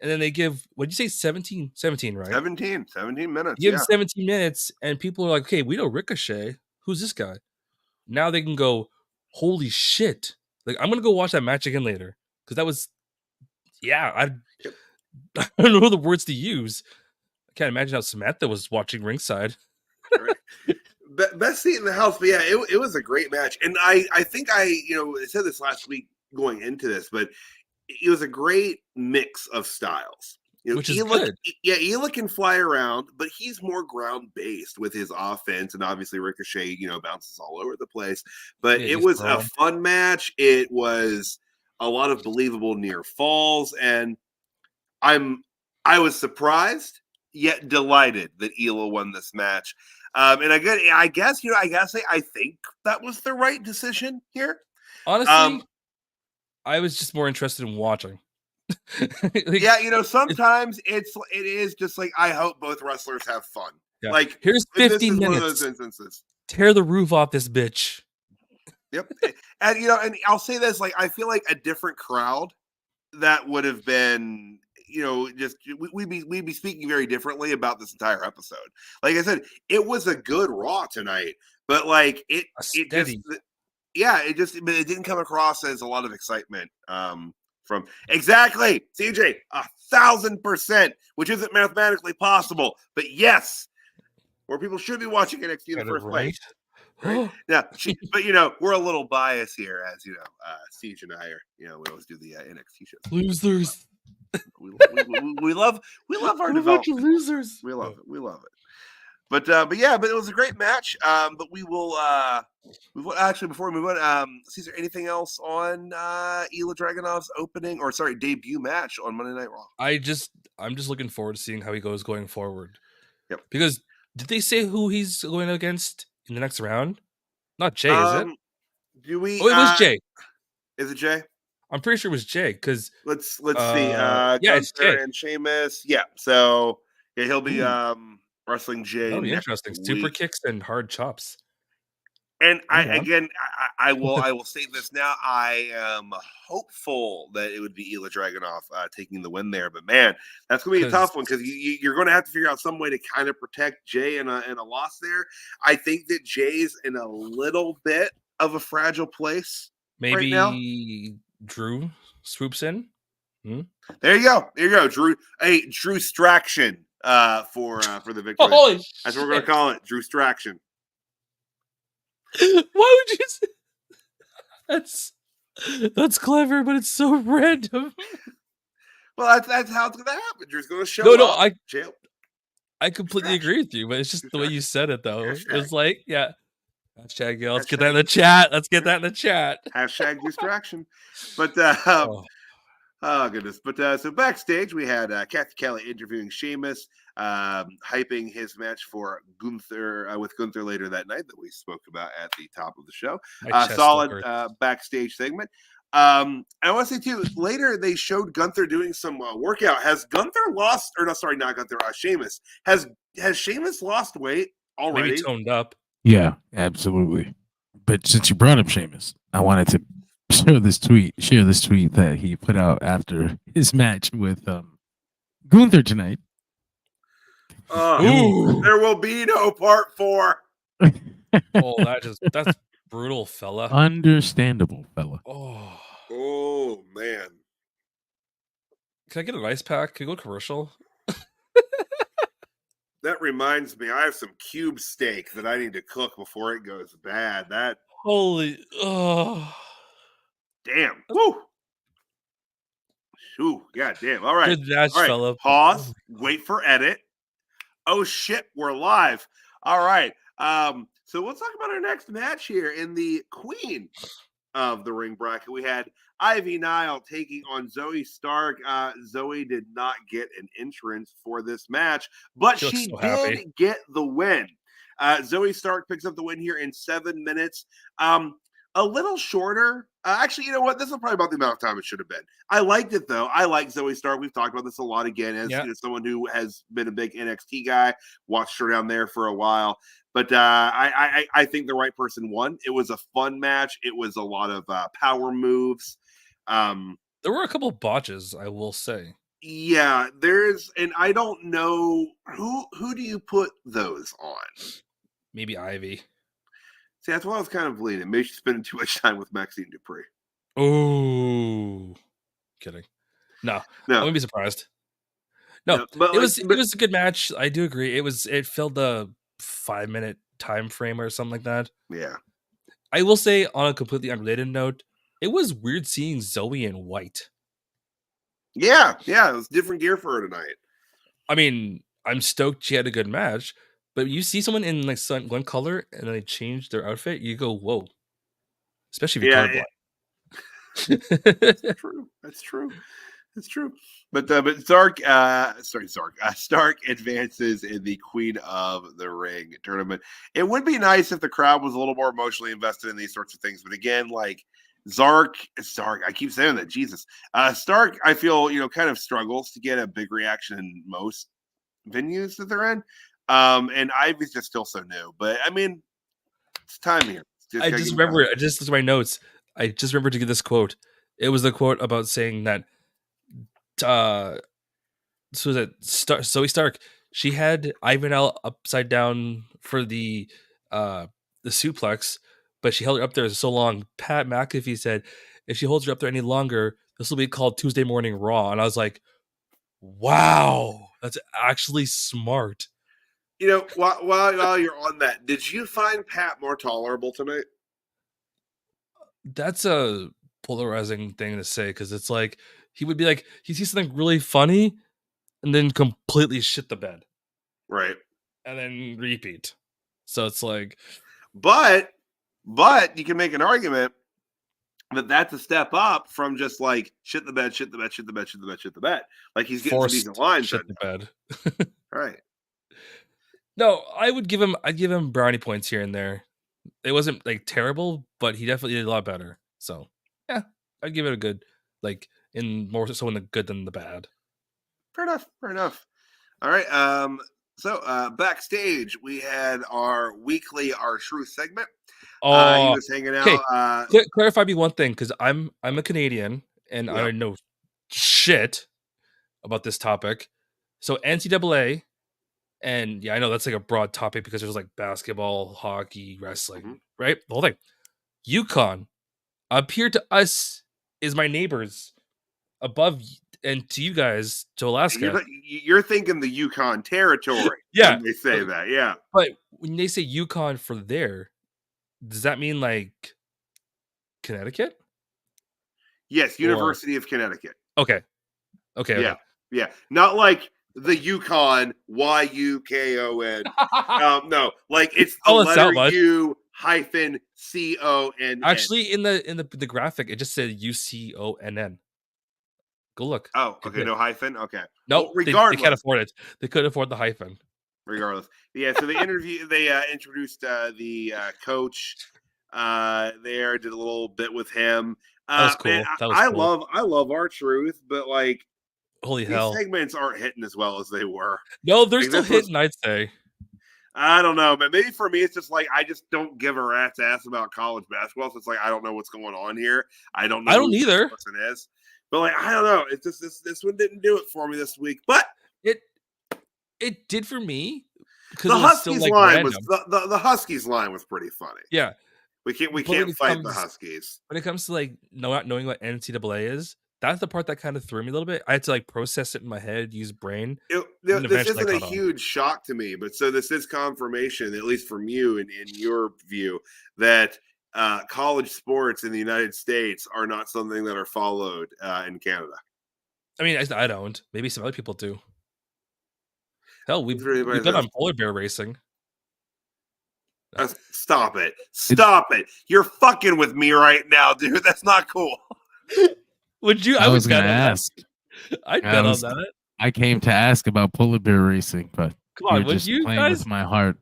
And then they give, what'd you say, 17, right? 17 minutes. Give 17 minutes, and people are like, "Okay, we know Ricochet. Who's this guy?" Now they can go, "Holy shit!" I'm gonna go watch that match again later. Because that was, I don't know the words to use. I can't imagine how Samantha was watching ringside. Best seat in the house, but it was a great match. And I think I said this last week going into this, but it was a great mix of styles. Which is good. ILJA can fly around, but he's more ground-based with his offense, and obviously Ricochet, bounces all over the place. But it was a fun match. It was a lot of believable near falls, and I was surprised yet delighted that ILJA won this match. And I guess I think that was the right decision here. Honestly, I was just more interested in watching. Sometimes it is just I hope both wrestlers have fun. Yeah. Here's 15 minutes. One of those instances. Tear the roof off this bitch. Yep. And you know, and I'll say this: like, I feel like a different crowd that would have been, you know, just we'd be speaking very differently about this entire episode. Like I said, it was a good Raw tonight, but like it just, yeah, but it didn't come across as a lot of excitement. From exactly CJ 1,000%, which isn't mathematically possible, but yes, where people should be watching NXT in the first place. Right? Yeah, but you know, we're a little biased here, as you know, Siege and I are. You know, we always do the NXT shows. Losers. We love our development. Losers. We love it. We love it. But it was a great match. But we will actually, before we move on, Caesar, anything else on ILJA Dragunov's debut match on Monday Night Raw? I'm just looking forward to seeing how he goes going forward. Yep. Because did they say who he's going against in the next round? Not Jay, is it? Do we? Oh, it was Jay. Is it Jay? I'm pretty sure it was Jay. Because let's see. Yeah, it's Jay and Sheamus. Yeah. So yeah, he'll be wrestling Jay. That'll be interesting. Super kicks and hard chops. And I will say this now. I am hopeful that it would be ILJA Dragunov taking the win there. But man, that's going to be a tough one because you're going to have to figure out some way to kind of protect Jay in a loss there. I think that Jay's in a little bit of a fragile place. Maybe right now. Drew swoops in. There you go. Drew Straction for the victory. Holy That's what we're going to call it. Drew Straction. Why would you say that's clever, but it's so random. Well, that's how it's gonna happen. Drew's gonna show up. I completely agree with you, but it's just the way you said it though. Hashtag. It was like, yeah. Hashtag, yeah, let's get that in the chat. Hashtag distraction. But oh goodness. But so backstage we had Kathy Kelly interviewing Sheamus, hyping his match for Gunther with Gunther later that night that we spoke about at the top of the show. Solid backstage segment. I want to say too, later they showed Gunther doing some workout. Has Gunther lost, or no, sorry, not Gunther, Sheamus. Has Sheamus lost weight already? Maybe toned up. Yeah, absolutely. But since you brought up Sheamus, I wanted to share this tweet that he put out after his match with Gunther tonight. There will be no part 4. Oh, that's brutal, fella. Understandable, fella. Oh man. Can I get an ice pack? Can you go commercial? That reminds me, I have some cube steak that I need to cook before it goes bad. Damn. Woo. Ooh, god damn. All right. Good match, fella. Pause. Wait for edit. Oh shit, we're live. All right. So we'll talk about our next match here in the Queen of the Ring bracket. We had Ivy Nile taking on Zoe Stark. Zoe did not get an entrance for this match, but she did get the win. Zoe Stark picks up the win here in 7 minutes. A little shorter. Actually, you know what? This is probably about the amount of time it should have been. I liked it, though. I like Zoe Stark. We've talked about this a lot again as you know, someone who has been a big NXT guy, watched her down there for a while. But I think the right person won. It was a fun match. It was a lot of power moves. There were a couple of botches, I will say. Yeah, and I don't know who do you put those on? Maybe Ivy. See, that's why I was kind of bleeding. Maybe she's spending too much time with Maxine Dupree. Oh, kidding. No, I wouldn't be surprised. No, but it was a good match. I do agree. It filled the 5-minute time frame or something like that. Yeah. I will say, on a completely unrelated note, it was weird seeing Zoe in white. Yeah, it was different gear for her tonight. I mean, I'm stoked she had a good match, but you see someone in like one color and then they change their outfit, you go, whoa. Especially if you're colorblind. That's true. But Stark advances in the Queen of the Ring tournament. It would be nice if the crowd was a little more emotionally invested in these sorts of things. But again, like Stark, I keep saying that, Jesus. Stark, I feel, kind of struggles to get a big reaction in most venues that they're in. And Ivy's just still so new. But I mean, it's time here. I just remember, just as my notes, I just remembered to get this quote. It was the quote about saying that so that Zoe Stark, she had Ivanel upside down for the suplex, but she held her up there so long. Pat McAfee said, if she holds her up there any longer, this will be called Tuesday Morning Raw. And I was like, wow, that's actually smart. You know, while you're on that, did you find Pat more tolerable tonight? That's a polarizing thing to say, because it's like he would be like, he sees something really funny and then completely shit the bed. Right. And then repeat. So it's like, but you can make an argument that that's a step up from just like shit the bed. Like he's getting some decent lines. Shit the bed. Right. No, I'd give him brownie points here and there. It wasn't like terrible, but he definitely did a lot better. So yeah, I'd give it a good, like, in more so in the good than the bad. Fair enough. All right. So backstage we had our weekly Our Truth segment. He was hanging out. Clarify me one thing, because I'm a Canadian and I know shit about this topic. So NCAA, and yeah, I know that's like a broad topic because there's like basketball, hockey, wrestling, right? The whole thing. UConn up here to us is my neighbors above, and to you guys, to Alaska. You're thinking the Yukon territory. Yeah. When they say that, yeah. But when they say Yukon for there, does that mean like Connecticut? Yes, University of Connecticut. Okay. Yeah. Not like the Yukon, YUKON. No, like it's the letter U hyphen CONN. Actually, in the graphic, it just said UCONN. Go look. Oh, okay. No hyphen. Okay. No, well, regardless, they can't afford it. They couldn't afford the hyphen. Regardless, yeah. So they introduced the coach. There did a little bit with him. That was cool. Man, I love Our Truth, but like, holy these hell, segments aren't hitting as well as they were. No, they're still hitting. I'd say. I don't know, but maybe for me, it's just like I just don't give a rat's ass about college basketball. So it's like I don't know what's going on here. I don't know. I don't either. What it is. But like I don't know. It's just this one didn't do it for me this week, but it did for me. The Huskies line was the Huskies line was pretty funny. Yeah, we can't fight the Huskies. When it comes to like not knowing what NCAA is, that's the part that kind of threw me a little bit. I had to like process it in my head, use brain. This isn't a huge shock to me, but so this is confirmation, at least from you and in your view, that college sports in the United States are not something that are followed in Canada. I mean, I don't. Maybe some other people do. Hell, we've been on polar bear racing. Stop it. You're fucking with me right now, dude. That's not cool. Would you? I was going to ask. I'd bet on that. I came to ask about polar bear racing, but come on, would you playing guys? With my heart.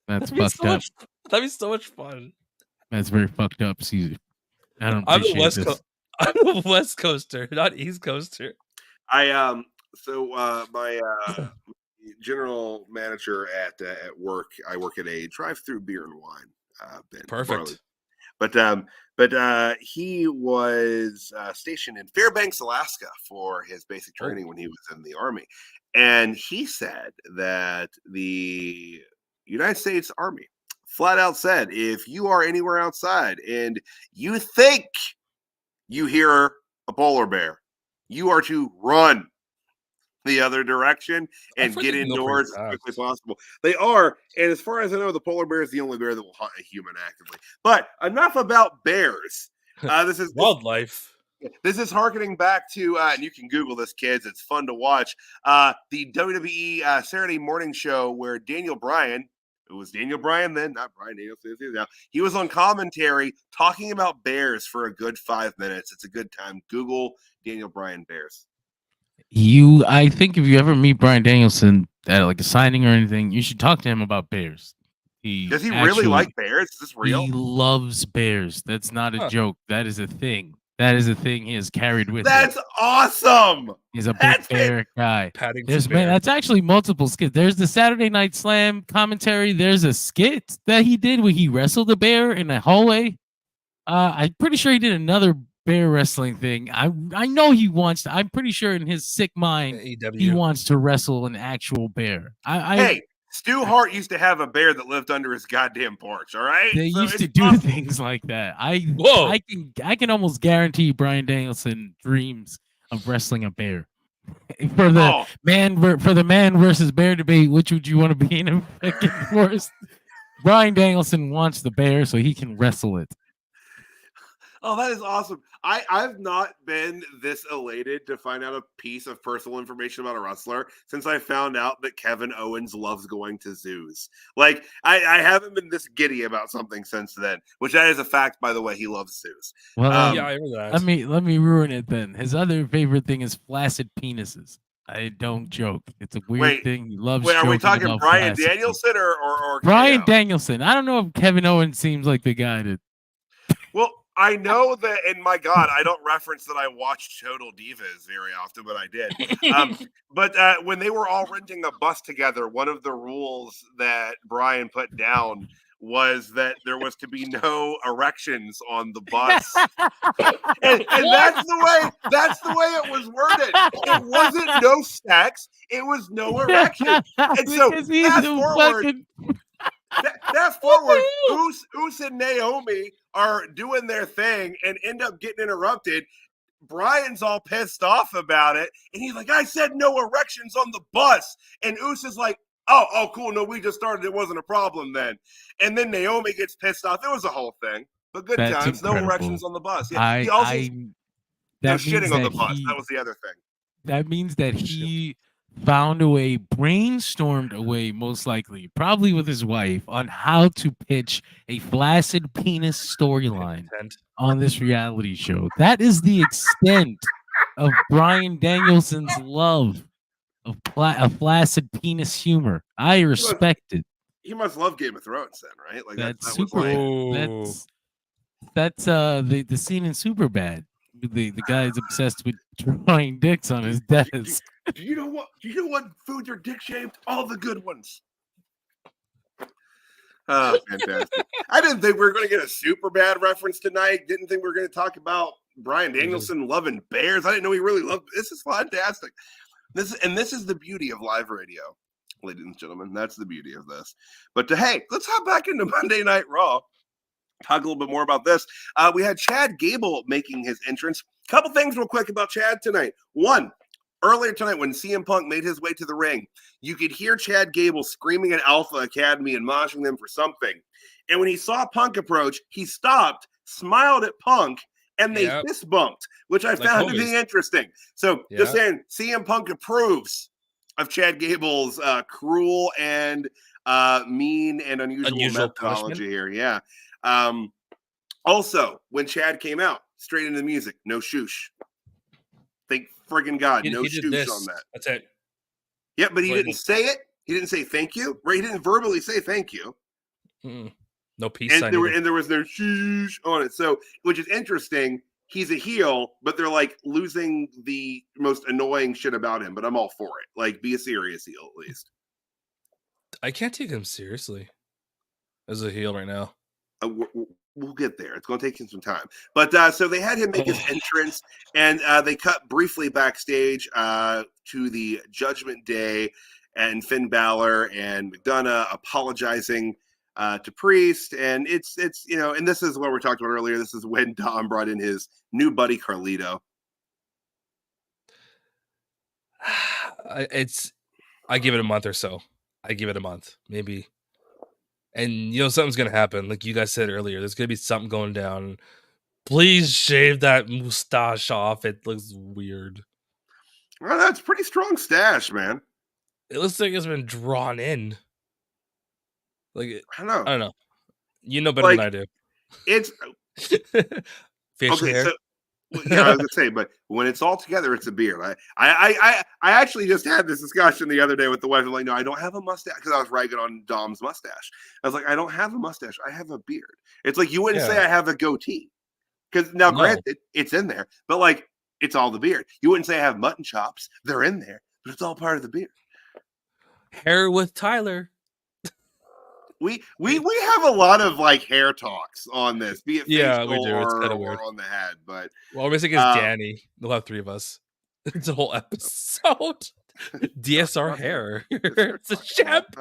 That's fucked up. That'd be so much fun. That's very fucked up, Caesar. I'm a West Coaster, not East Coaster. My general manager at work. I work at a drive-through beer and wine. Perfect. But he was stationed in Fairbanks, Alaska for his basic training when he was in the Army. And he said that the United States Army flat out said, if you are anywhere outside and you think you hear a polar bear, you are to run the other direction and get indoors as quickly as possible. They are, and as far as I know, the polar bear is the only bear that will hunt a human actively. But enough about bears. This is wildlife. This is harkening back to, and you can Google this, kids. It's fun to watch. The WWE Saturday morning show where Daniel Bryan, it was Daniel Bryan then, not Bryan Danielson now. He was on commentary talking about bears for a good 5 minutes. It's a good time. Google Daniel Bryan bears. I think if you ever meet Bryan Danielson at like a signing or anything, you should talk to him about bears. Does he really like bears? Is this real? He loves bears. That's not a joke. That is a thing. That is a thing he has carried with him. That's awesome. He's a big bear guy. That's actually multiple skits. There's the Saturday Night Slam commentary. There's a skit that he did where he wrestled a bear in a hallway. I'm pretty sure he did another bear wrestling thing. I know he wants to. I'm pretty sure in his sick mind he AEW. wants to wrestle an actual bear. Hey, Stu Hart used to have a bear that lived under his goddamn porch. All right, They So used to it's do possible. things like that. Whoa. I can almost guarantee Bryan Danielson dreams of wrestling a bear. For the Oh. man versus bear debate, which would you want to be in a fucking forest? Bryan Danielson wants the bear so he can wrestle it. Oh, that is awesome. I've not been this elated to find out a piece of personal information about a wrestler since I found out that Kevin Owens loves going to zoos. Like, I haven't been this giddy about something since then, which that is a fact, by the way. He loves zoos. Well, Yeah, I heard that. let me ruin it then. His other favorite thing is flaccid penises. I don't joke. It's a weird Wait, thing. He loves. Wait, are we joking talking about Bryan flaccid Danielson or Bryan KO? Danielson? I don't know if Kevin Owens seems like the guy to. Well, I know that, and my God, I don't reference that I watched Total Divas very often, but I did. But when they were all renting a bus together, one of the rules that Brian put down was that there was to be no erections on the bus. and that's the way it was worded. It wasn't no sex, it was no erection. And so Because he's fast a forward, fucking. fast forward, Uso and Naomi are doing their thing and end up getting interrupted. Brian's all pissed off about it, and he's like, "I said no erections on the bus," and Uso's like, "Oh, cool. No, we just started. It wasn't a problem then." And then Naomi gets pissed off. It was a whole thing, but good That's times. incredible. No erections on the bus. Yeah, he also no that shitting means on the that bus. he- That was the other thing. That means that he found a way, brainstormed a way, most likely, probably with his wife, on how to pitch a flaccid penis storyline on this reality show. That is the extent of Bryan Danielson's love of flaccid penis humor. I respect it. He must love Game of Thrones then, right? Like That's that super. was like, That's the scene in Superbad. The guy's obsessed with drawing dicks on his desk. Do you know what foods are dick shaped? All the good ones. Oh, fantastic. I didn't think we were going to get a super bad reference tonight. Didn't think we were going to talk about Bryan Danielson loving bears. I didn't know he really loved. This is fantastic. This is the beauty of live radio, ladies and gentlemen. That's the beauty of this. But hey, let's hop back into Monday Night Raw. Talk a little bit more about this. We had Chad Gable making his entrance. Couple things real quick about Chad tonight. One, earlier tonight when CM Punk made his way to the ring, you could hear Chad Gable screaming at Alpha Academy and moshing them for something. And when he saw Punk approach, he stopped, smiled at Punk, and they fist bumped, which I found to be interesting. So just saying, CM Punk approves of Chad Gable's cruel and mean and unusual methodology here. Yeah. Also, when Chad came out, straight into the music, no shoosh. Thank friggin' God, no shoosh on that. That's it. Yeah, but he didn't say it. He didn't say thank you, right? He didn't verbally say thank you. No peace and sign. There was no shoosh on it. So, which is interesting. He's a heel, but they're like losing the most annoying shit about him. But I'm all for it. Like, be a serious heel at least. I can't take him seriously as a heel right now. We'll get there. It's going to take him some time. But so they had him make his entrance, and they cut briefly backstage to the Judgment Day and Finn Balor and McDonough apologizing to Priest. And it's and this is what we talked about earlier. This is when Dom brought in his new buddy Carlito. I give it a month or so. I give it a month, maybe. And something's gonna happen. Like you guys said earlier, there's gonna be something going down. Please shave that mustache off. It looks weird. Well, that's pretty strong stash, man. It looks like it's been drawn in. Like I don't know. You know better than I do. It's facial hair. So, yeah, I was gonna say, but when it's all together, it's a beard. I actually just had this discussion the other day with the wife. I'm like, no, I don't have a mustache, because I was ragging on Dom's mustache. I was like, I don't have a mustache. I have a beard. It's like you wouldn't say I have a goatee, because now, granted, it's in there, but like it's all the beard. You wouldn't say I have mutton chops. They're in there, but it's all part of the beard. Hair with Tyler. We have a lot of like hair talks on this, be it Yeah, facial we do. It's kinda or weird. on the head. But Well, we're missing is Danny. We'll have 3 of us. It's a whole episode. DSR hair. It's a champ.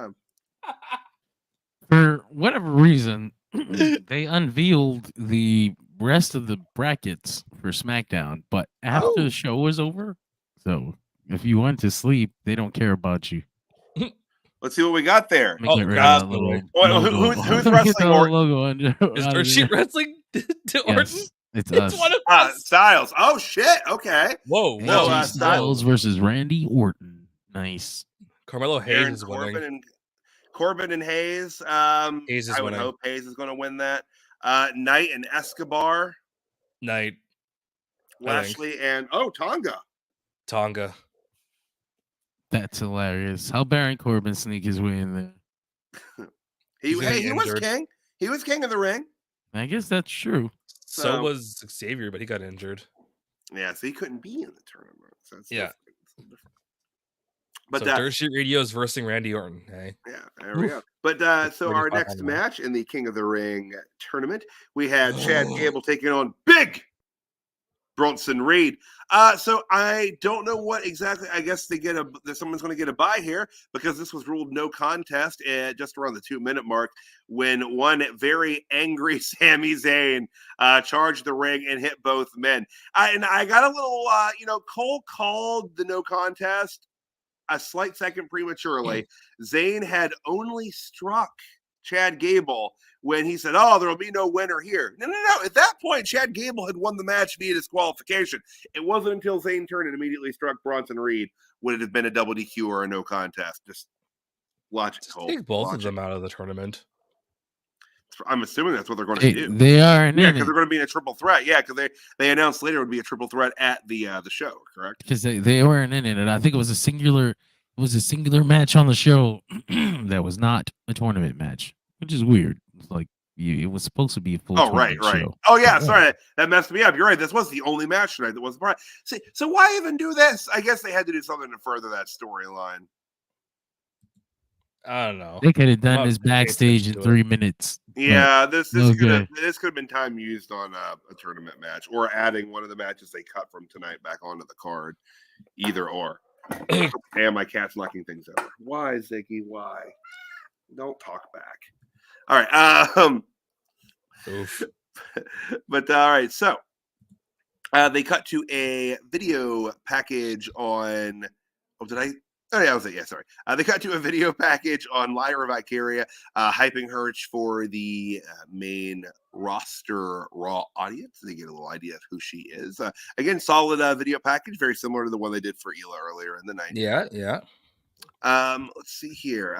For whatever reason, they unveiled the rest of the brackets for SmackDown, but after the show was over, so if you went to sleep, they don't care about you. Let's see what we got there. Let me get rid of that little logo. Who's Let me get wrestling the Orton? logo under- Is out Dirt of Sheet there. Wrestling to Orton? Yes, it's us. One of us. Styles. Oh shit. Okay. Whoa, AJ whoa. Styles versus Randy Orton. Nice. Carmelo Hayes Baron is winning. Corbin and Hayes. Hayes is I would winning. hope Hayes is going to win that. Knight and Escobar. Knight. Lashley and Tonga. That's hilarious. How Baron Corbin sneak his way in there? He He's was injured. king. He was king of the ring. I guess that's true. So was Xavier, but he got injured. Yeah, so he couldn't be in the tournament. So it's Yeah. different. But So Dirt Sheet Radio is versing Randy Orton. Hey. yeah, there we go. But so our next match in the King of the Ring tournament, we had Chad Gable taking on Big Bronson Reed. So I don't know what exactly. I guess someone's going to get a bye here because this was ruled no contest at just around the 2-minute mark when one very angry Sami Zayn charged the ring and hit both men. I got a little, Cole called the no contest a slight second prematurely. Zayn had only struck Chad Gable when he said, "Oh, there will be no winner here." No. At that point, Chad Gable had won the match via disqualification. It wasn't until Zayn turned and immediately struck Bronson Reed would it have been a double DQ or a no contest. Just logic. Take both of them out of the tournament. I'm assuming that's what they're going to do. They are, because they're going to be in a triple threat. Yeah, because they announced later it would be a triple threat at the show. Correct? Because they weren't in it, and I think it was a singular match on the show that was not a tournament match, which is weird. It's like it was supposed to be a full. Oh, right. Show. Oh yeah, sorry, that messed me up. You're right. This was the only match tonight that wasn't part. See, so why even do this? I guess they had to do something to further that storyline. I don't know. They could have done this backstage in 3 minutes. Yeah, this could have been time used on a tournament match or adding one of the matches they cut from tonight back onto the card. Either or. Damn, my cat's knocking things over. Why, Ziggy? Why? Don't talk back. All right. Oof. But all right. So they cut to a video package on. Oh, yeah, I was it. Yeah, sorry. They cut to a video package on LYRA VALKYRIA, hyping her for the main roster Raw audience. They get a little idea of who she is. Again, solid video package, very similar to the one they did for ILJA earlier in the night. Yeah. Let's see here.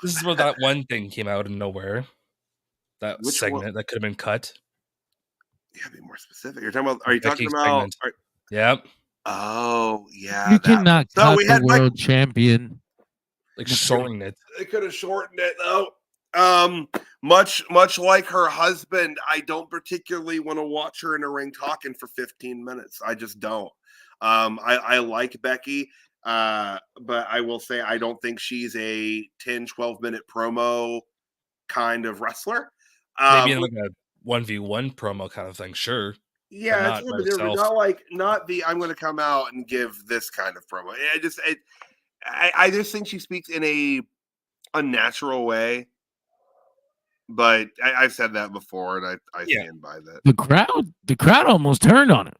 This is where that one thing came out of nowhere. That segment that could have been cut. Yeah, be more specific. Are you talking about? Yep. Oh yeah, you cannot cut the world champion. Like shorten it. They could have shortened it though. Much like her husband, I don't particularly want to watch her in a ring talking for 15 minutes. I just don't. I like Becky, but I will say I don't think she's a 10-12 minute promo kind of wrestler. Maybe in like a 1v1 promo kind of thing, sure. Yeah, it's a little bit different. Not the I'm going to come out and give this kind of promo. I just think she speaks in a unnatural way. But I've said that before, and I stand by that. The crowd almost turned on it.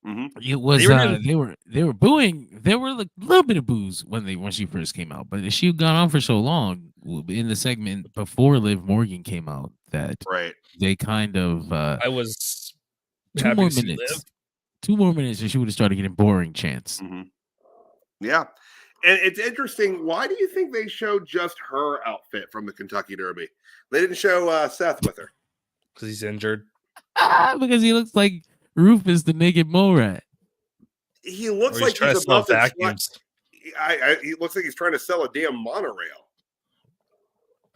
Mm-hmm. It was they were booing. There were like a little bit of boos when she first came out, but she had gone on for so long in the segment before Liv Morgan came out that they kind of I was. 2 more minutes. 2 more minutes, and she would have started getting boring chants. Mm-hmm. Yeah, and it's interesting. Why do you think they showed just her outfit from the Kentucky Derby? They didn't show Seth with her because he's injured. Because he looks like Rufus the naked mole rat. He looks like he's about to vacuums. He looks like he's trying to sell a damn monorail.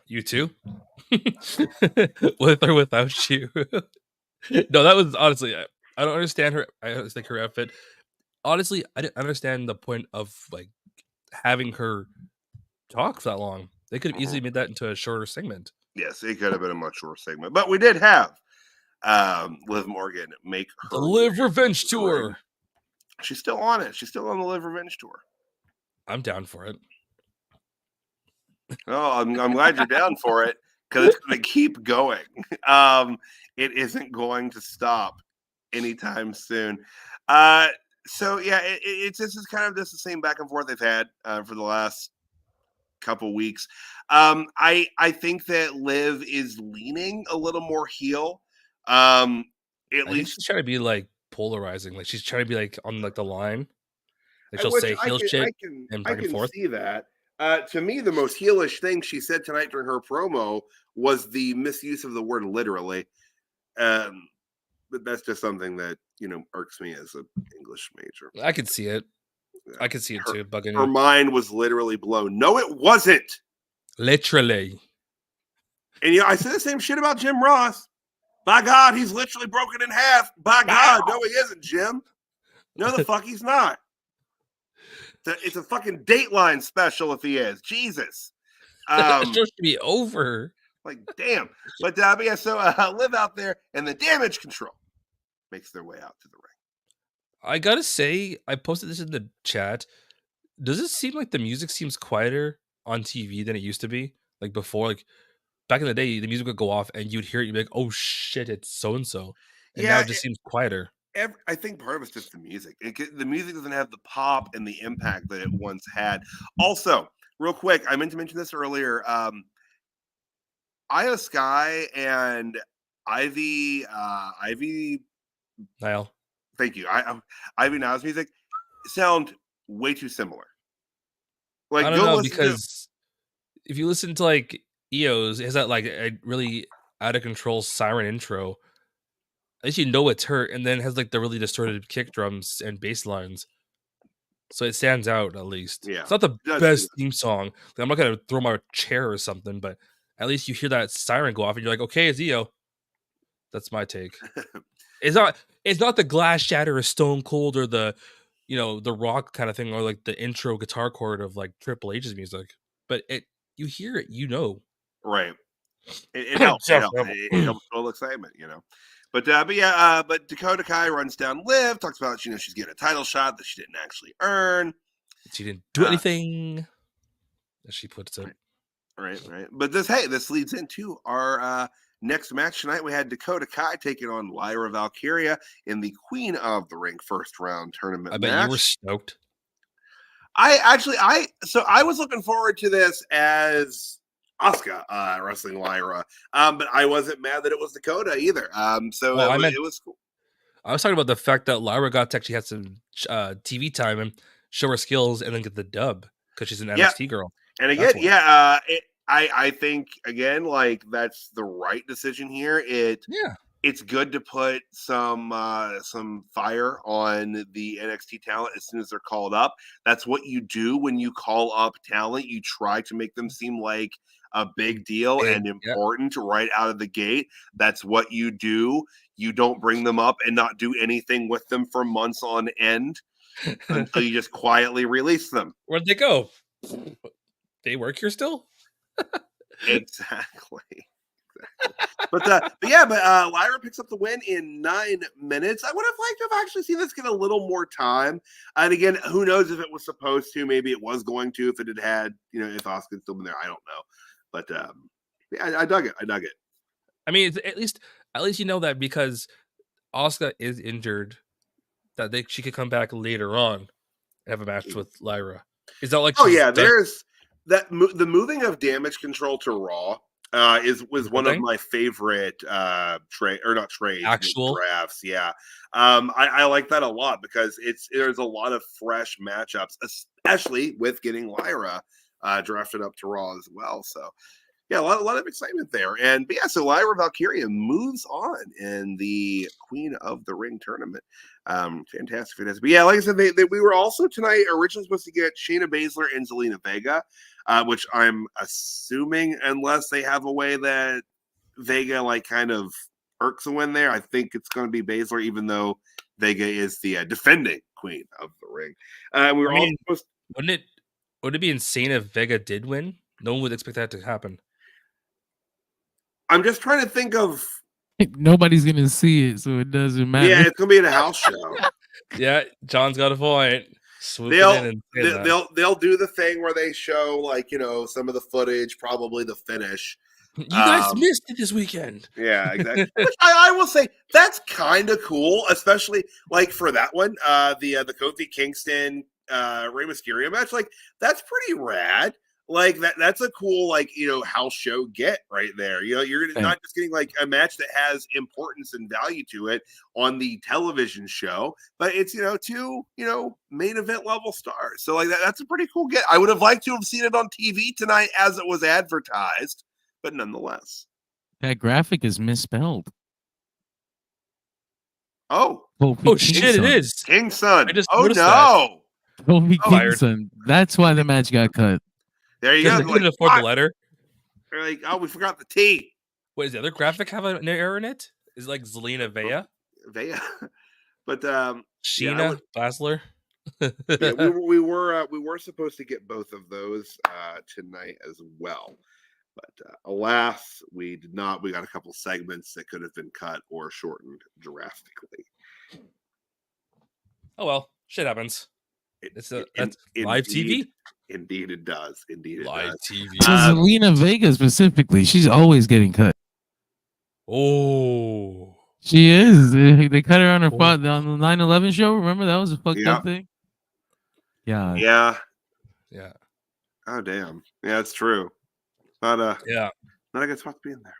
You too? With or without you? No, that was honestly, I don't understand her. I just think her outfit. Honestly, I didn't understand the point of like having her talk that long. They could have easily made that into a shorter segment. Yes, it could have been a much shorter segment, but we did have Liv Morgan make her The Live Revenge tour. She's still on it. She's still on the Live Revenge tour. I'm down for it. Oh, I'm glad you're down for it because it's going to keep going. It isn't going to stop anytime soon. So yeah, it's this is kind of just the same back and forth they've had for the last couple weeks. I think that Liv is leaning a little more heel. At least she's trying to be like polarizing. Like she's trying to be like on like the line. Like she'll which say heel shit and back and forth. See that. To me, the most heelish thing she said tonight during her promo was the misuse of the word literally. But that's just something that, irks me as an English major. I could see it. I could see it too. Bugging her mind was literally blown. No, it wasn't. Literally. And I said the same shit about Jim Ross. By God, he's literally broken in half. By God, no, he isn't, Jim. No, the fuck he's not. It's a fucking Dateline special if he is. Jesus. It's supposed to be over. Like, damn. But yeah, so Liv out there, and the Damage Control makes their way out to the ring. I gotta say, I posted this in the chat. Does it seem like the music seems quieter on TV than it used to be? Like before, like back in the day, the music would go off and you'd hear it, you'd be like, oh shit, it's so-and-so. And now it just seems quieter. I think part of it's just the music. The music doesn't have the pop and the impact that it once had. Also, real quick, I meant to mention this earlier. Io Sky and Ivy Nile. Thank you. Ivy Nile's music sound way too similar. Like, I don't know, because if you listen to like EO's, it has that like a really out of control siren intro. At least you know it's her, and then it has like the really distorted kick drums and bass lines. So it stands out at least. Yeah. It's not the best theme song. Like, I'm not gonna throw my chair or something, but at least you hear that siren go off and you're like, okay, it's EO. That's my take. It's not the glass shatter or Stone Cold or the the rock kind of thing, or like the intro guitar chord of like Triple H's music. But you hear it, Right. It helps. It helps full excitement, But yeah, but Dakota Kai runs down Liv, talks about she's getting a title shot that she didn't actually earn. She didn't do anything, as she puts it. Right. But this leads into our next match tonight. We had Dakota Kai taking on Lyra Valkyria in the Queen of the Ring first round tournament. I bet you were stoked. I was looking forward to this as Asuka wrestling Lyra, but I wasn't mad that it was Dakota either. It was cool. I was talking about the fact that Lyra got to actually have some TV time and show her skills, and then get the dub because she's an NXT girl. And again, I think again, like, that's the right decision here. It's good to put some fire on the NXT talent as soon as they're called up. That's what you do when you call up talent. You try to make them seem like a big deal and important right out of the gate. That's what you do. You don't bring them up and not do anything with them for months on end until you just quietly release them. Where'd they go? They work here still? Exactly. But Lyra picks up the win in 9 minutes. I would have liked to have actually seen this get a little more time. And again, who knows if it was supposed to? Maybe it was going to if it had if Asuka had still been there. I don't know. But I dug it. I mean, at least that because Asuka is injured, that she could come back later on and have a match with Lyra. Is that like? Oh yeah, there's that. The moving of Damage Control to Raw was one of my favorite drafts. Yeah, I like that a lot because there's a lot of fresh matchups, especially with getting Lyra drafted up to Raw as well. So yeah, a lot of excitement there. So Lyra Valkyria moves on in the Queen of the Ring tournament. Fantastic for this. But yeah, like I said, we were also tonight originally supposed to get Shayna Baszler and Zelina Vega, which I'm assuming, unless they have a way that Vega kind of irks a win there, I think it's going to be Baszler, even though Vega is the defending Queen of the Ring. Wouldn't it be insane if Vega did win? No one would expect that to happen. I'm just trying to think of. Nobody's gonna see it, so it doesn't matter. Yeah, it's gonna be in a house show. Yeah, John's got a point. Swooping in and saying that. They'll do the thing where they show like some of the footage, probably the finish. You guys missed it this weekend. Yeah, exactly. Which I will say that's kind of cool, especially like for that one, the Kofi Kingston Rey Mysterio match. Like that's pretty rad. Like that's a cool house show get right there. You're not just getting like a match that has importance and value to it on the television show, but it's two main event level stars. So like that's a pretty cool get. I would have liked to have seen it on TV tonight as it was advertised, but nonetheless, that graphic is misspelled. Oh shit! It is King's Son. I just no, Kofi Kingston. That's why the match got cut. There you go. They couldn't afford the letter. They're like, oh, we forgot the T. Wait, does the other graphic have an error in it? Is it like Zelina Vea? But Sheena Basler. we were supposed to get both of those tonight as well, but alas, we did not. We got a couple segments that could have been cut or shortened drastically. Oh well, shit happens. That's live TV. Indeed, it does. Indeed, it live does. TV. Zelina Vega specifically, she's always getting cut. Oh, she is. They cut her on her on the 9/11 show. Remember that was a fucked up thing. Yeah. Oh damn. Yeah, it's true. Not a good spot to be in there.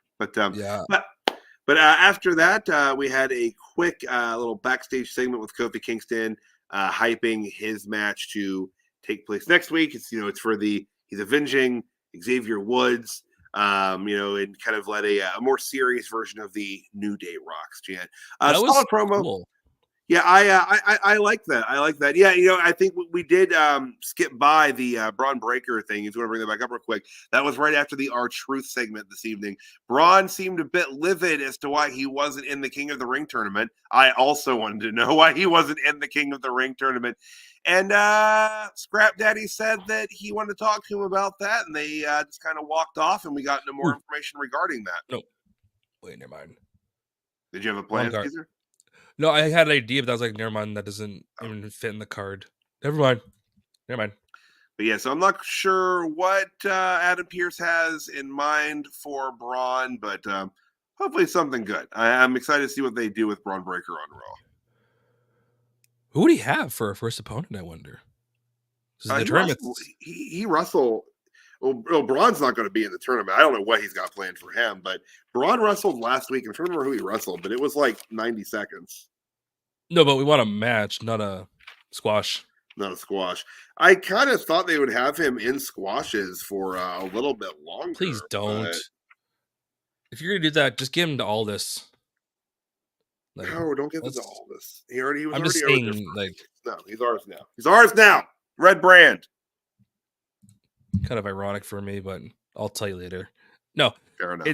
But after that, we had a quick little backstage segment with Kofi Kingston hyping his match to take place next week. It's it's for he's avenging Xavier Woods. And kind of let a more serious version of the New Day Rocks chant. Solid promo. Cool. Yeah, I like that. I like that. Yeah, I think we did skip by the Braun Breaker thing. If you want to bring that back up real quick, that was right after the R-Truth segment this evening. Braun seemed a bit livid as to why he wasn't in the King of the Ring tournament. I also wanted to know why he wasn't in the King of the Ring tournament. And Scrap Daddy said that he wanted to talk to him about that, and they just kind of walked off, and we got no more information regarding that. No. Wait, never mind. Did you have a plan, Caesar? No, I had an idea, but I was like, never mind, that doesn't even fit in the card. Never mind. But yeah, so I'm not sure what Adam Pearce has in mind for Braun, but hopefully something good. I'm excited to see what they do with Braun Breaker on Raw. Who would he have for a first opponent, I wonder? He wrestled. Well, Braun's not going to be in the tournament. I don't know what he's got planned for him, but Braun wrestled last week. I'm trying to remember who he wrestled, but it was like 90 seconds. No, but we want a match, not a squash. Not a squash. I kind of thought they would have him in squashes for a little bit longer. Please don't. If you're going to do that, just give him to all this. No, don't give him to all this. He was I'm already just saying, no, he's ours now. He's ours now. Red brand. Kind of ironic for me, but I'll tell you later. No, fair enough.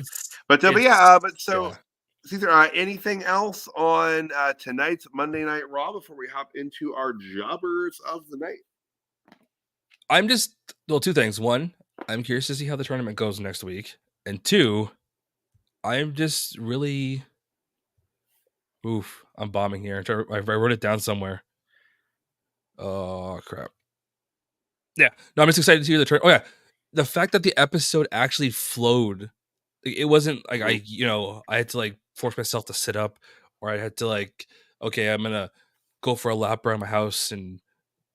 Caesar, anything else on tonight's Monday Night Raw before we hop into our jobbers of the night? Two things. One, I'm curious to see how the tournament goes next week, and two, I'm just really, I'm bombing here. I wrote it down somewhere. Oh crap. Yeah, no, I'm just excited to see the tournament. Oh yeah, the fact that the episode actually flowed. It wasn't like I had to like force myself to sit up, or I had to like, okay, I'm gonna go for a lap around my house and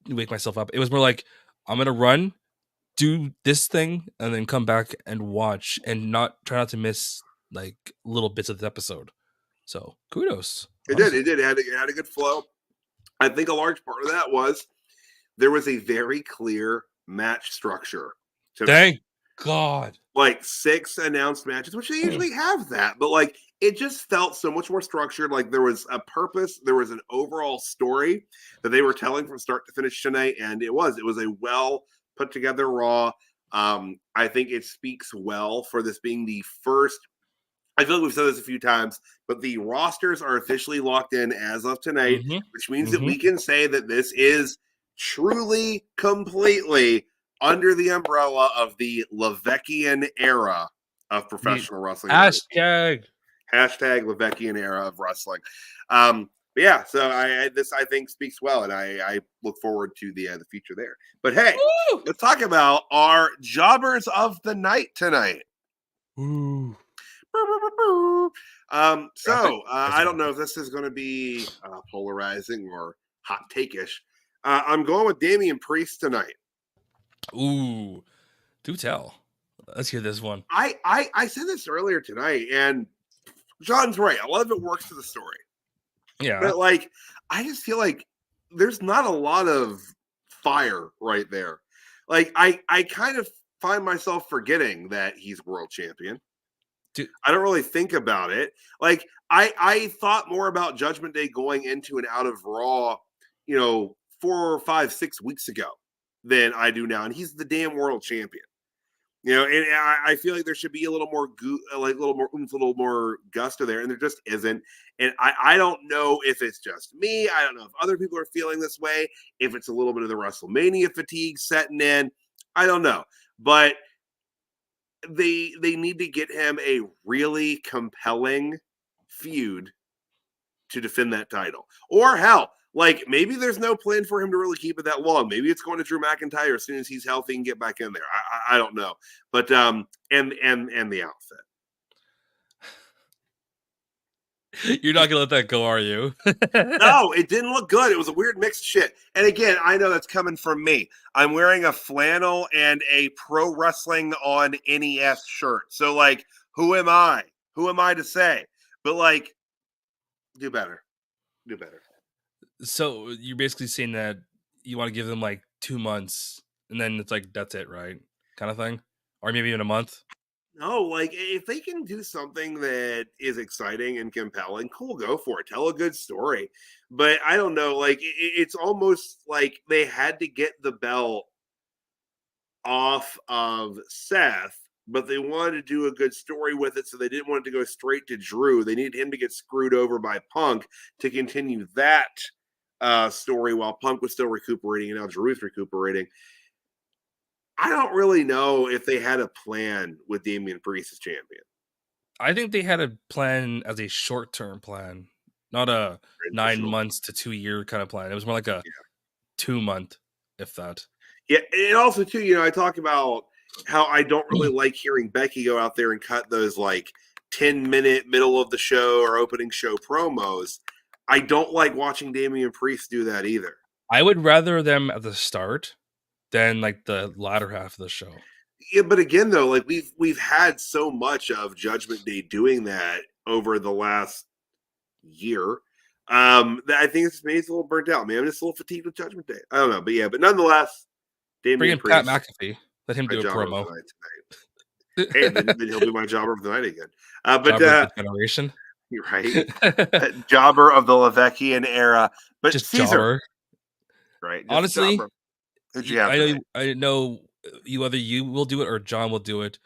wake myself up. It was more like I'm gonna run, do this thing, and then come back and watch, and try not to miss like little bits of the episode. So kudos. It did. It had a good flow. I think a large part of that was there was a very clear match structure. Thank God. Like 6 announced matches, which they usually have that, but like it just felt so much more structured. Like there was a purpose, there was an overall story that they were telling from start to finish tonight, and it was a well put together Raw. I think it speaks well for this being the first. I feel like we've said this a few times, but the rosters are officially locked in as of tonight, which means that we can say that this is truly, completely under the umbrella of the Leveckian era of professional wrestling. Hashtag Leveckian era of wrestling. But yeah, so this I think speaks well, and I look forward to the future there. But hey, let's talk about our jobbers of the night tonight. Ooh. I don't know if this is going to be polarizing or hot take-ish. I'm going with Damian Priest tonight. Ooh, do tell. Let's hear this one. I said this earlier tonight, and John's right. A lot of it works for the story. Yeah. But like, I just feel like there's not a lot of fire right there. Like, I kind of find myself forgetting that he's world champion. Dude. I don't really think about it. Like, I thought more about Judgment Day going into and out of Raw, 4, 5, 6 weeks ago than I do now. And he's the damn world champion. And I feel like there should be a little more a little more oomph, a little more gusto there, and there just isn't. And I don't know if it's just me. I don't know if other people are feeling this way. If it's a little bit of the WrestleMania fatigue setting in, I don't know. But they need to get him a really compelling feud to defend that title, or hell. Like, maybe there's no plan for him to really keep it that long. Maybe it's going to Drew McIntyre as soon as he's healthy and get back in there. I don't know. But and the outfit. You're not gonna let that go, are you? No, it didn't look good. It was a weird mix of shit. And again, I know that's coming from me. I'm wearing a flannel and a Pro Wrestling on NES shirt. So like, who am I? Who am I to say? But like, do better. Do better. So you're basically saying that you want to give them like 2 months and then it's like, that's it, right? Kind of thing? Or maybe even a month? No, like if they can do something that is exciting and compelling, cool, go for it. Tell a good story. But I don't know, like it's almost like they had to get the belt off of Seth, but they wanted to do a good story with it, so they didn't want it to go straight to Drew. They needed him to get screwed over by Punk to continue that story while Punk was still recuperating and now Drew's recuperating. I don't really know if they had a plan with Damian Priest as champion. I think they had a plan as a short-term plan, not a 9 months to 2 year kind of plan. It was more like a 2 month, if that. Yeah, and also too, I talk about how I don't really like hearing Becky go out there and cut those like 10-minute middle of the show or opening show promos. I don't like watching Damian Priest do that either. I would rather them at the start than like the latter half of the show. Yeah, but again though, like we've had so much of Judgment Day doing that over the last year. That I think it's made it a little burnt out. Man, I'm just a little fatigued with Judgment Day. I don't know, but nonetheless, Damian Priest, Pat McAfee. Let him do a promo. Hey, then he'll do my jobber of the night again. Generation. You're right. Jobber of the Leveckian era. But just Caesar. Jobber. Right. Honestly, I know either you will do it or John will do it.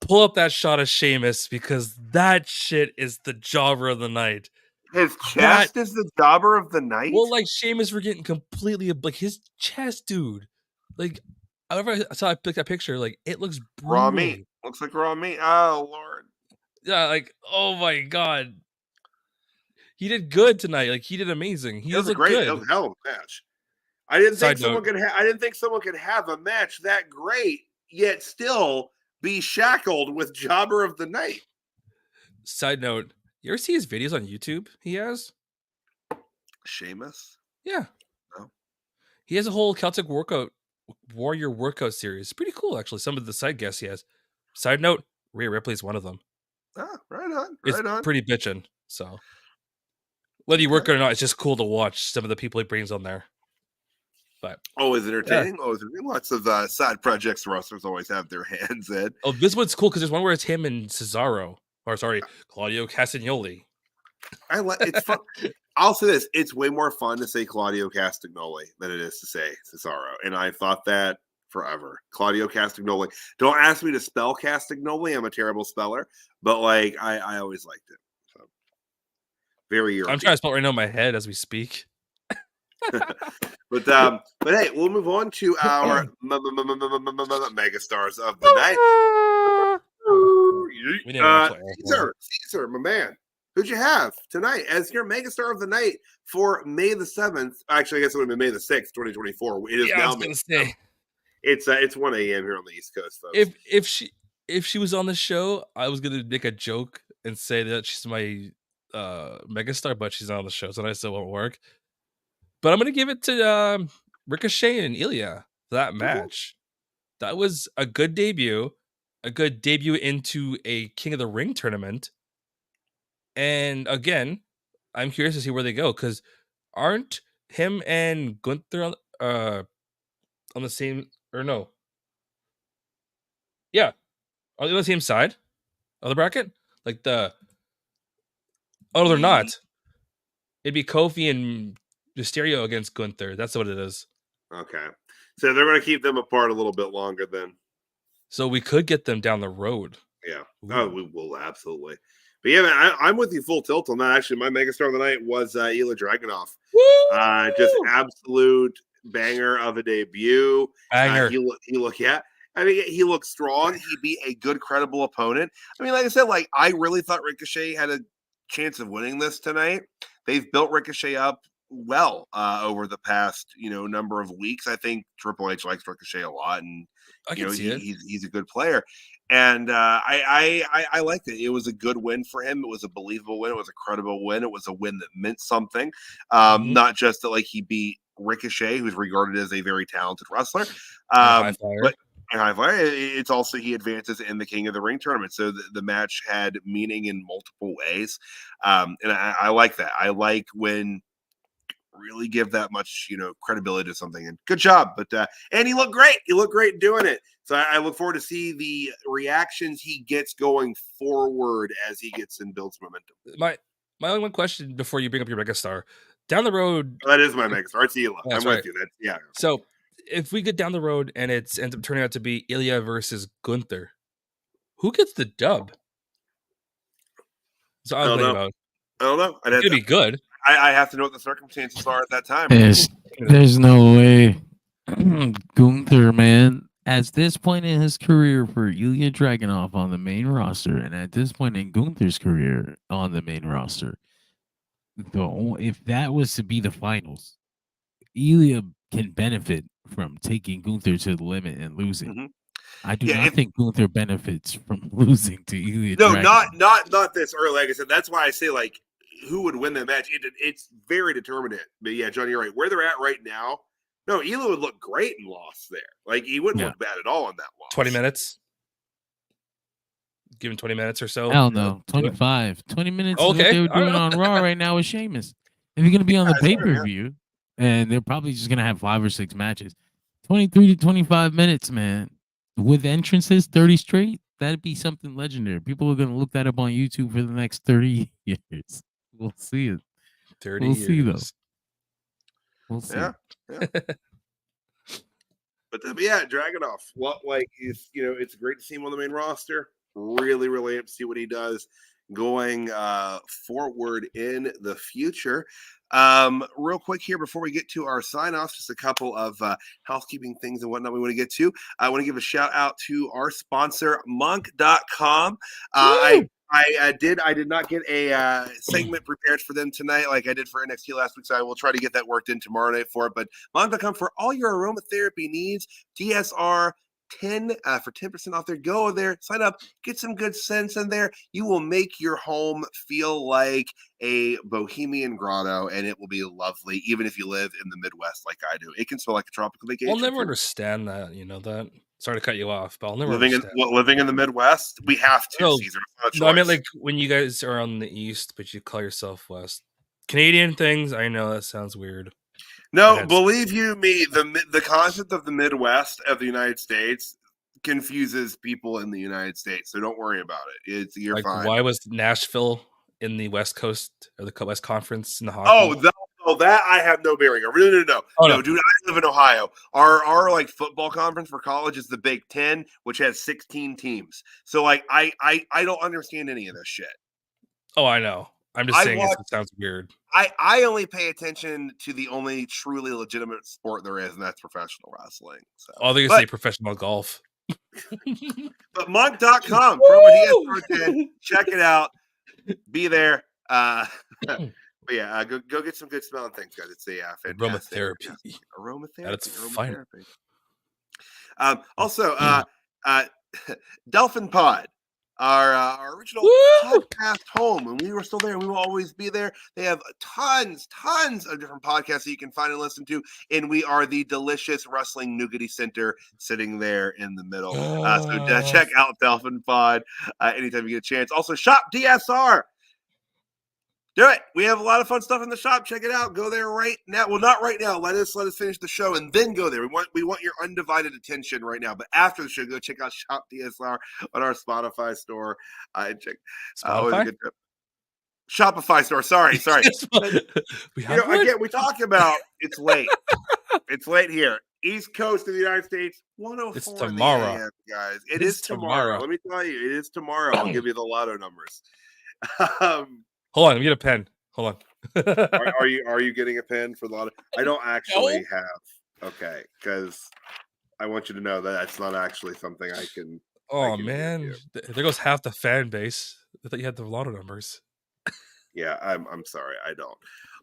Pull up that shot of Sheamus because that shit is the jobber of the night. His chest is the jobber of the night? Well, like Sheamus, we're getting completely like his chest, dude. Like, however I saw I picked that picture, like it looks brutal. Raw meat. Looks like raw meat. Oh Lord. Yeah, like oh my god. He did good tonight. Like he did amazing. He was great. It was a hell of a match. I didn't think someone could have a match that great yet still be shackled with jobber of the night. Side note, you ever see his videos on YouTube? He has Sheamus? Yeah. No. He has a whole Celtic warrior workout series. Pretty cool, actually. Some of the side guests he has. Side note, Rhea Ripley is one of them. Ah, right on. It's pretty bitchin'. So whether you work it or not, it's just cool to watch some of the people he brings on there. But always entertaining. Yeah. Always lots of side projects wrestlers always have their hands in. Oh, this one's cool because there's one where it's him and Cesaro. Or sorry, Claudio Castagnoli. It's fun. I'll say this: it's way more fun to say Claudio Castagnoli than it is to say Cesaro, and I thought that forever. Claudio Castagnoli. Don't ask me to spell Castagnoli; I'm a terrible speller. But like, I always liked it. So very European. I'm trying to spell it right now in my head as we speak. But hey, we'll move on to our megastars of the night. We didn't actually Caesar, my man. Who'd you have tonight as your megastar of the night for May the 7th? Actually, I guess it would have been May the 6th, 2024. It is now. I was gonna say it's 1 a.m. here on the East Coast, folks. If she was on the show, I was gonna make a joke and say that she's my megastar, but she's not on the show, so that still won't work. But I'm gonna give it to Ricochet and ILJA for that match. That was a good debut into a King of the Ring tournament. And again, I'm curious to see where they go, because aren't him and Gunther on the same, or no? Yeah, are they on the same side of the bracket? Like the no, they're not. It'd be Kofi and Mysterio against Gunther. That's what it is. Okay, so they're going to keep them apart a little bit longer then. So we could get them down the road. Yeah. Ooh. Oh, we will absolutely. But yeah, man, I'm with you full tilt on that. Actually, my megastar of the night was ILJA DRAGUNOV. Just absolute banger of a debut. Banger. He looks strong. He beat a good, credible opponent. I mean, like I said, like I really thought Ricochet had a chance of winning this tonight. They've built Ricochet up well over the past number of weeks. I think Triple H likes Ricochet a lot, and he's a good player. And I liked it. It was a good win for him. It was a believable win. It was a credible win. It was a win that meant something. Not just that like he beat Ricochet, who's regarded as a very talented wrestler. But high flyer, it's also he advances in the King of the Ring tournament. So the match had meaning in multiple ways. And I like that. I like when really give that much credibility to something, and good job. But and he looked great. He looked great doing it. So I look forward to see the reactions he gets going forward as he gets and builds momentum. My only one question before you bring up your megastar down the road. That is my megastar. It's ILJA. I'm with you. Yeah. So if we get down the road and it ends up turning out to be ILJA versus Gunther, who gets the dub? So I don't know. It could be good. I have to know what the circumstances are at that time. There's no way. Gunther, man, at this point in his career for ILJA DRAGUNOV on the main roster, and at this point in Gunther's career on the main roster, if that was to be the finals, ILJA can benefit from taking Gunther to the limit and losing. I do not think Gunther benefits from losing to ILJA. No, not this early. Like I said, that's why I say like who would win the match. It's very determinate. But yeah, John, you're right. Where they're at right now, no, ILJA would look great in loss there. Like he wouldn't look bad at all in that loss. 20 minutes. Give him 20 minutes or so. Hell no, 25. 20 minutes is what they were doing on Raw right now with Sheamus. If you're gonna be on the pay-per-view, and they're probably just gonna have 5 or 6 matches, 23 to 25 minutes, man, with entrances 30 straight, that'd be something legendary. People are gonna look that up on YouTube for the next 30 years. We'll see it. 30 we'll years. See though. We'll see. Yeah. But DRAGUNOV. What it's great to see him on the main roster. Really, really amped to see what he does going forward in the future. Real quick here before we get to our sign-offs, just a couple of housekeeping things and whatnot we want to get to. I want to give a shout out to our sponsor, monk.com. I did not get a segment prepared for them tonight like I did for NXT last week, so I will try to get that worked in tomorrow night for it. But monk.com for all your aromatherapy needs, DSR 10 for 10% off there. Go there, sign up, get some good scents in there. You will make your home feel like a bohemian grotto, and it will be lovely, even if you live in the Midwest like I do. It can smell like a tropical vacation. I'll never understand that, that. Sorry to cut you off, but I'll never living in the Midwest. We have to, Caesar. No, I mean like when you guys are on the East, but you call yourself West. Canadian things, I know that sounds weird. No, believe you me, the concept of the Midwest of the United States confuses people in the United States. So don't worry about it. You're fine. Why was Nashville in the West Coast or the West Conference in the hockey? That I have no bearing over. No, dude, I live in Ohio. Our like football conference for college is the Big Ten, which has 16 teams. So like I don't understand any of this shit. Oh, I know. I'm just saying it sounds weird. I only pay attention to the only truly legitimate sport there is, and that's professional wrestling. So. Oh, they're gonna say professional golf. But monk.com, promo DSR10, check it out. Be there. But yeah, go get some good smelling things, guys. It's a fantastic aromatherapy. That's fine. Also, Dolphin Pod, our original podcast home, and we were still there, and we will always be there. They have tons of different podcasts that you can find and listen to, and we are the delicious wrestling nougaty center sitting there in the middle. So check out Dolphin Pod anytime you get a chance. Also, Shop DSR. Do it. We have a lot of fun stuff in the shop. Check it out. Go there right now. Well, not right now. Let us finish the show and then go there. We want your undivided attention right now. But after the show, go check out Shop DSR on our Spotify store. Check Spotify? Shopify store. Sorry. Again, we talk about it's late. It's late here. East Coast of the United States, 104. It's tomorrow, AM, guys. It is tomorrow. Let me tell you, it is tomorrow. I'll give you the lotto numbers. Hold on, let me get a pen. Hold on. are you getting a pen for the lotto? I don't actually have. Okay, because I want you to know that that's not actually something I can. Oh man, there goes half the fan base. I thought you had the lotto numbers. Yeah, I'm sorry, I don't.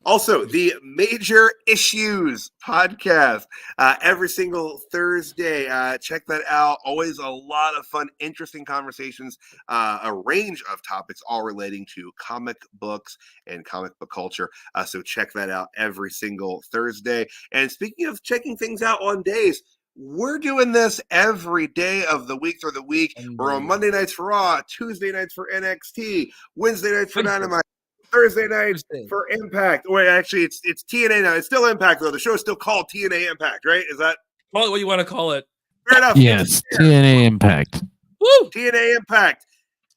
Also, the Major Issues podcast every single Thursday. Check that out. Always a lot of fun, interesting conversations, a range of topics, all relating to comic books and comic book culture. So check that out every single Thursday. And speaking of checking things out on days, we're doing this every day of the week through the week. We're on Monday nights for Raw, Tuesday nights for NXT, Wednesday nights for Dynamite, Thursday nights for Impact. Wait, actually, it's TNA now. It's still Impact, though. The show is still called TNA Impact, right? Is that? Call it what you want to call it. Fair enough. Yes, TNA Impact. Woo! TNA Impact.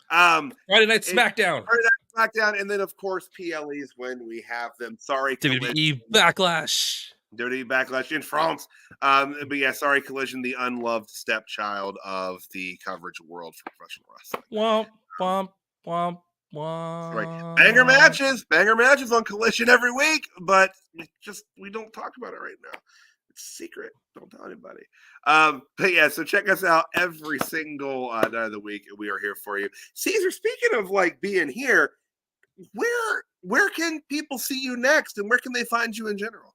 Friday Night SmackDown. Friday Night SmackDown, and then, of course, PLEs when we have them. Sorry, WWE Backlash. WWE Backlash in France. But yeah, sorry, Collision, the unloved stepchild of the coverage world for professional wrestling. Womp, womp, womp. Right. Banger matches on Collision every week, but we don't talk about it right now. It's secret. Don't tell anybody. But yeah, so check us out every single night of the week, and we are here for you. Caesar, speaking of like being here, where can people see you next, and where can they find you in general?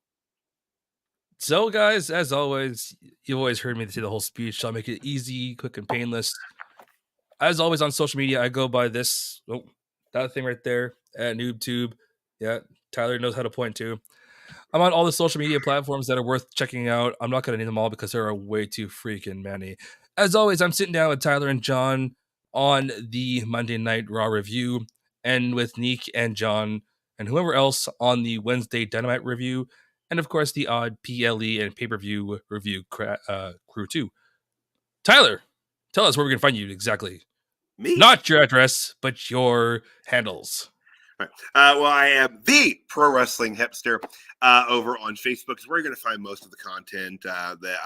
So, guys, as always, you've always heard me say the whole speech, so I'll make it easy, quick, and painless. As always on social media, I go by this. That thing right there at NoobTube. Yeah, Tyler knows how to point to. I'm on all the social media platforms that are worth checking out. I'm not going to name them all because there are way too freaking many. As always, I'm sitting down with Tyler and John on the Monday Night Raw review, and with Neek and John and whoever else on the Wednesday Dynamite review, and of course the odd PLE and pay-per-view review crew too. Tyler, tell us where we can find you exactly. Me? Not your address, but your handles. Right. Well, I am the Pro Wrestling Hipster over on Facebook. Is where you're going to find most of the content that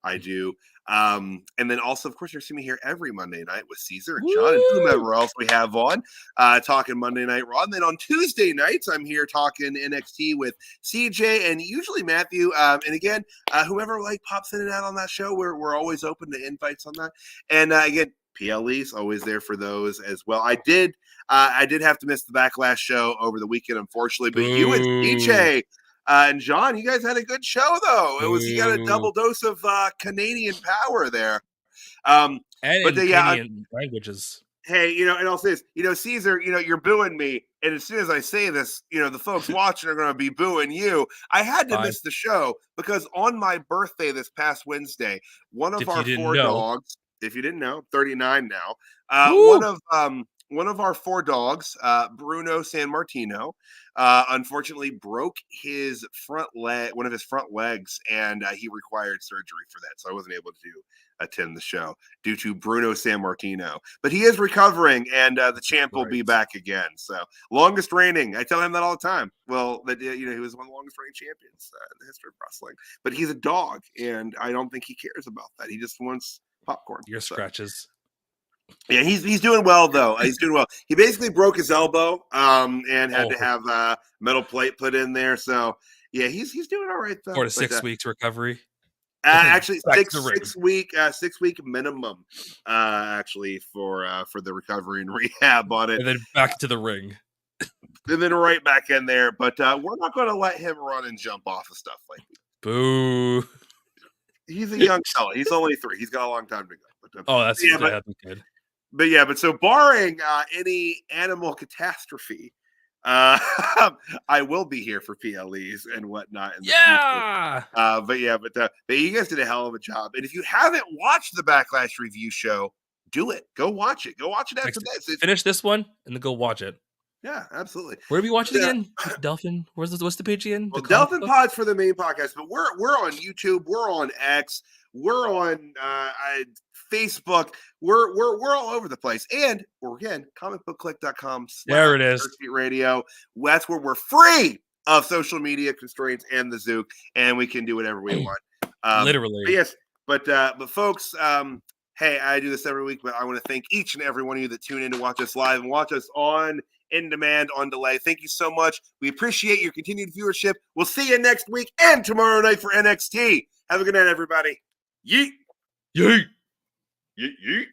I do. And then also, of course, you're seeing me here every Monday night with Caesar and John and whomever else we have on talking Monday Night Raw. And then on Tuesday nights, I'm here talking NXT with CJ and usually Matthew. And again, whoever like pops in and out on that show, we're always open to invites on that. And again, PLE's always there for those as well. I did have to miss the Backlash show over the weekend, unfortunately, but you and CJ and John, you guys had a good show, though. You got a double dose of Canadian power there. And but Canadian languages. Hey, and I'll say this, Caesar, you're booing me. And as soon as I say this, the folks watching are going to be booing you. I had to miss the show because on my birthday this past Wednesday, one of our 4 dogs, if you didn't know, 39 now, one of our 4 dogs, Bruno Sammartino, unfortunately broke his one of his front legs, and he required surgery for that. So I wasn't able to attend the show due to Bruno Sammartino. But he is recovering, and the champ will be back again. So longest reigning. I tell him that all the time. Well, that he was one of the longest reigning champions in the history of wrestling. But he's a dog, and I don't think he cares about that. He just wants popcorn. Your scratches. Yeah, he's doing well though. He's doing well. He basically broke his elbow, and had to have a metal plate put in there. So yeah, he's doing all right though. 4 to 6 weeks recovery. Actually, Back to the ring. 6 week minimum. Actually, for the recovery and rehab on it, And then back to the ring. and then right back in there. But we're not going to let him run and jump off of stuff like that. Boo. He's a young fella. He's only 3. He's got a long time to go. But, That's good. But barring any animal catastrophe, I will be here for PLEs and whatnot. In the future. But you guys did a hell of a job. And if you haven't watched the Backlash review show, do it. Go watch it. Go watch it after this. Finish this one and then go watch it. Yeah, absolutely. Where do we watch it again? Delphin. What's the page again? Well, Delphin Pod's for the main podcast, but we're on YouTube. We're on X. We're on Facebook. We're all over the place. And we're again, comicbookclick.com. There it is. Radio. That's where we're free of social media constraints and the Zook, and we can do whatever we want. Literally. But folks, hey, I do this every week, but I want to thank each and every one of you that tune in to watch us live and watch us on demand, on delay. Thank you so much. We appreciate your continued viewership. We'll see you next week and tomorrow night for NXT. Have a good night, everybody. Yeet. Yeet. Yeet. Yeet.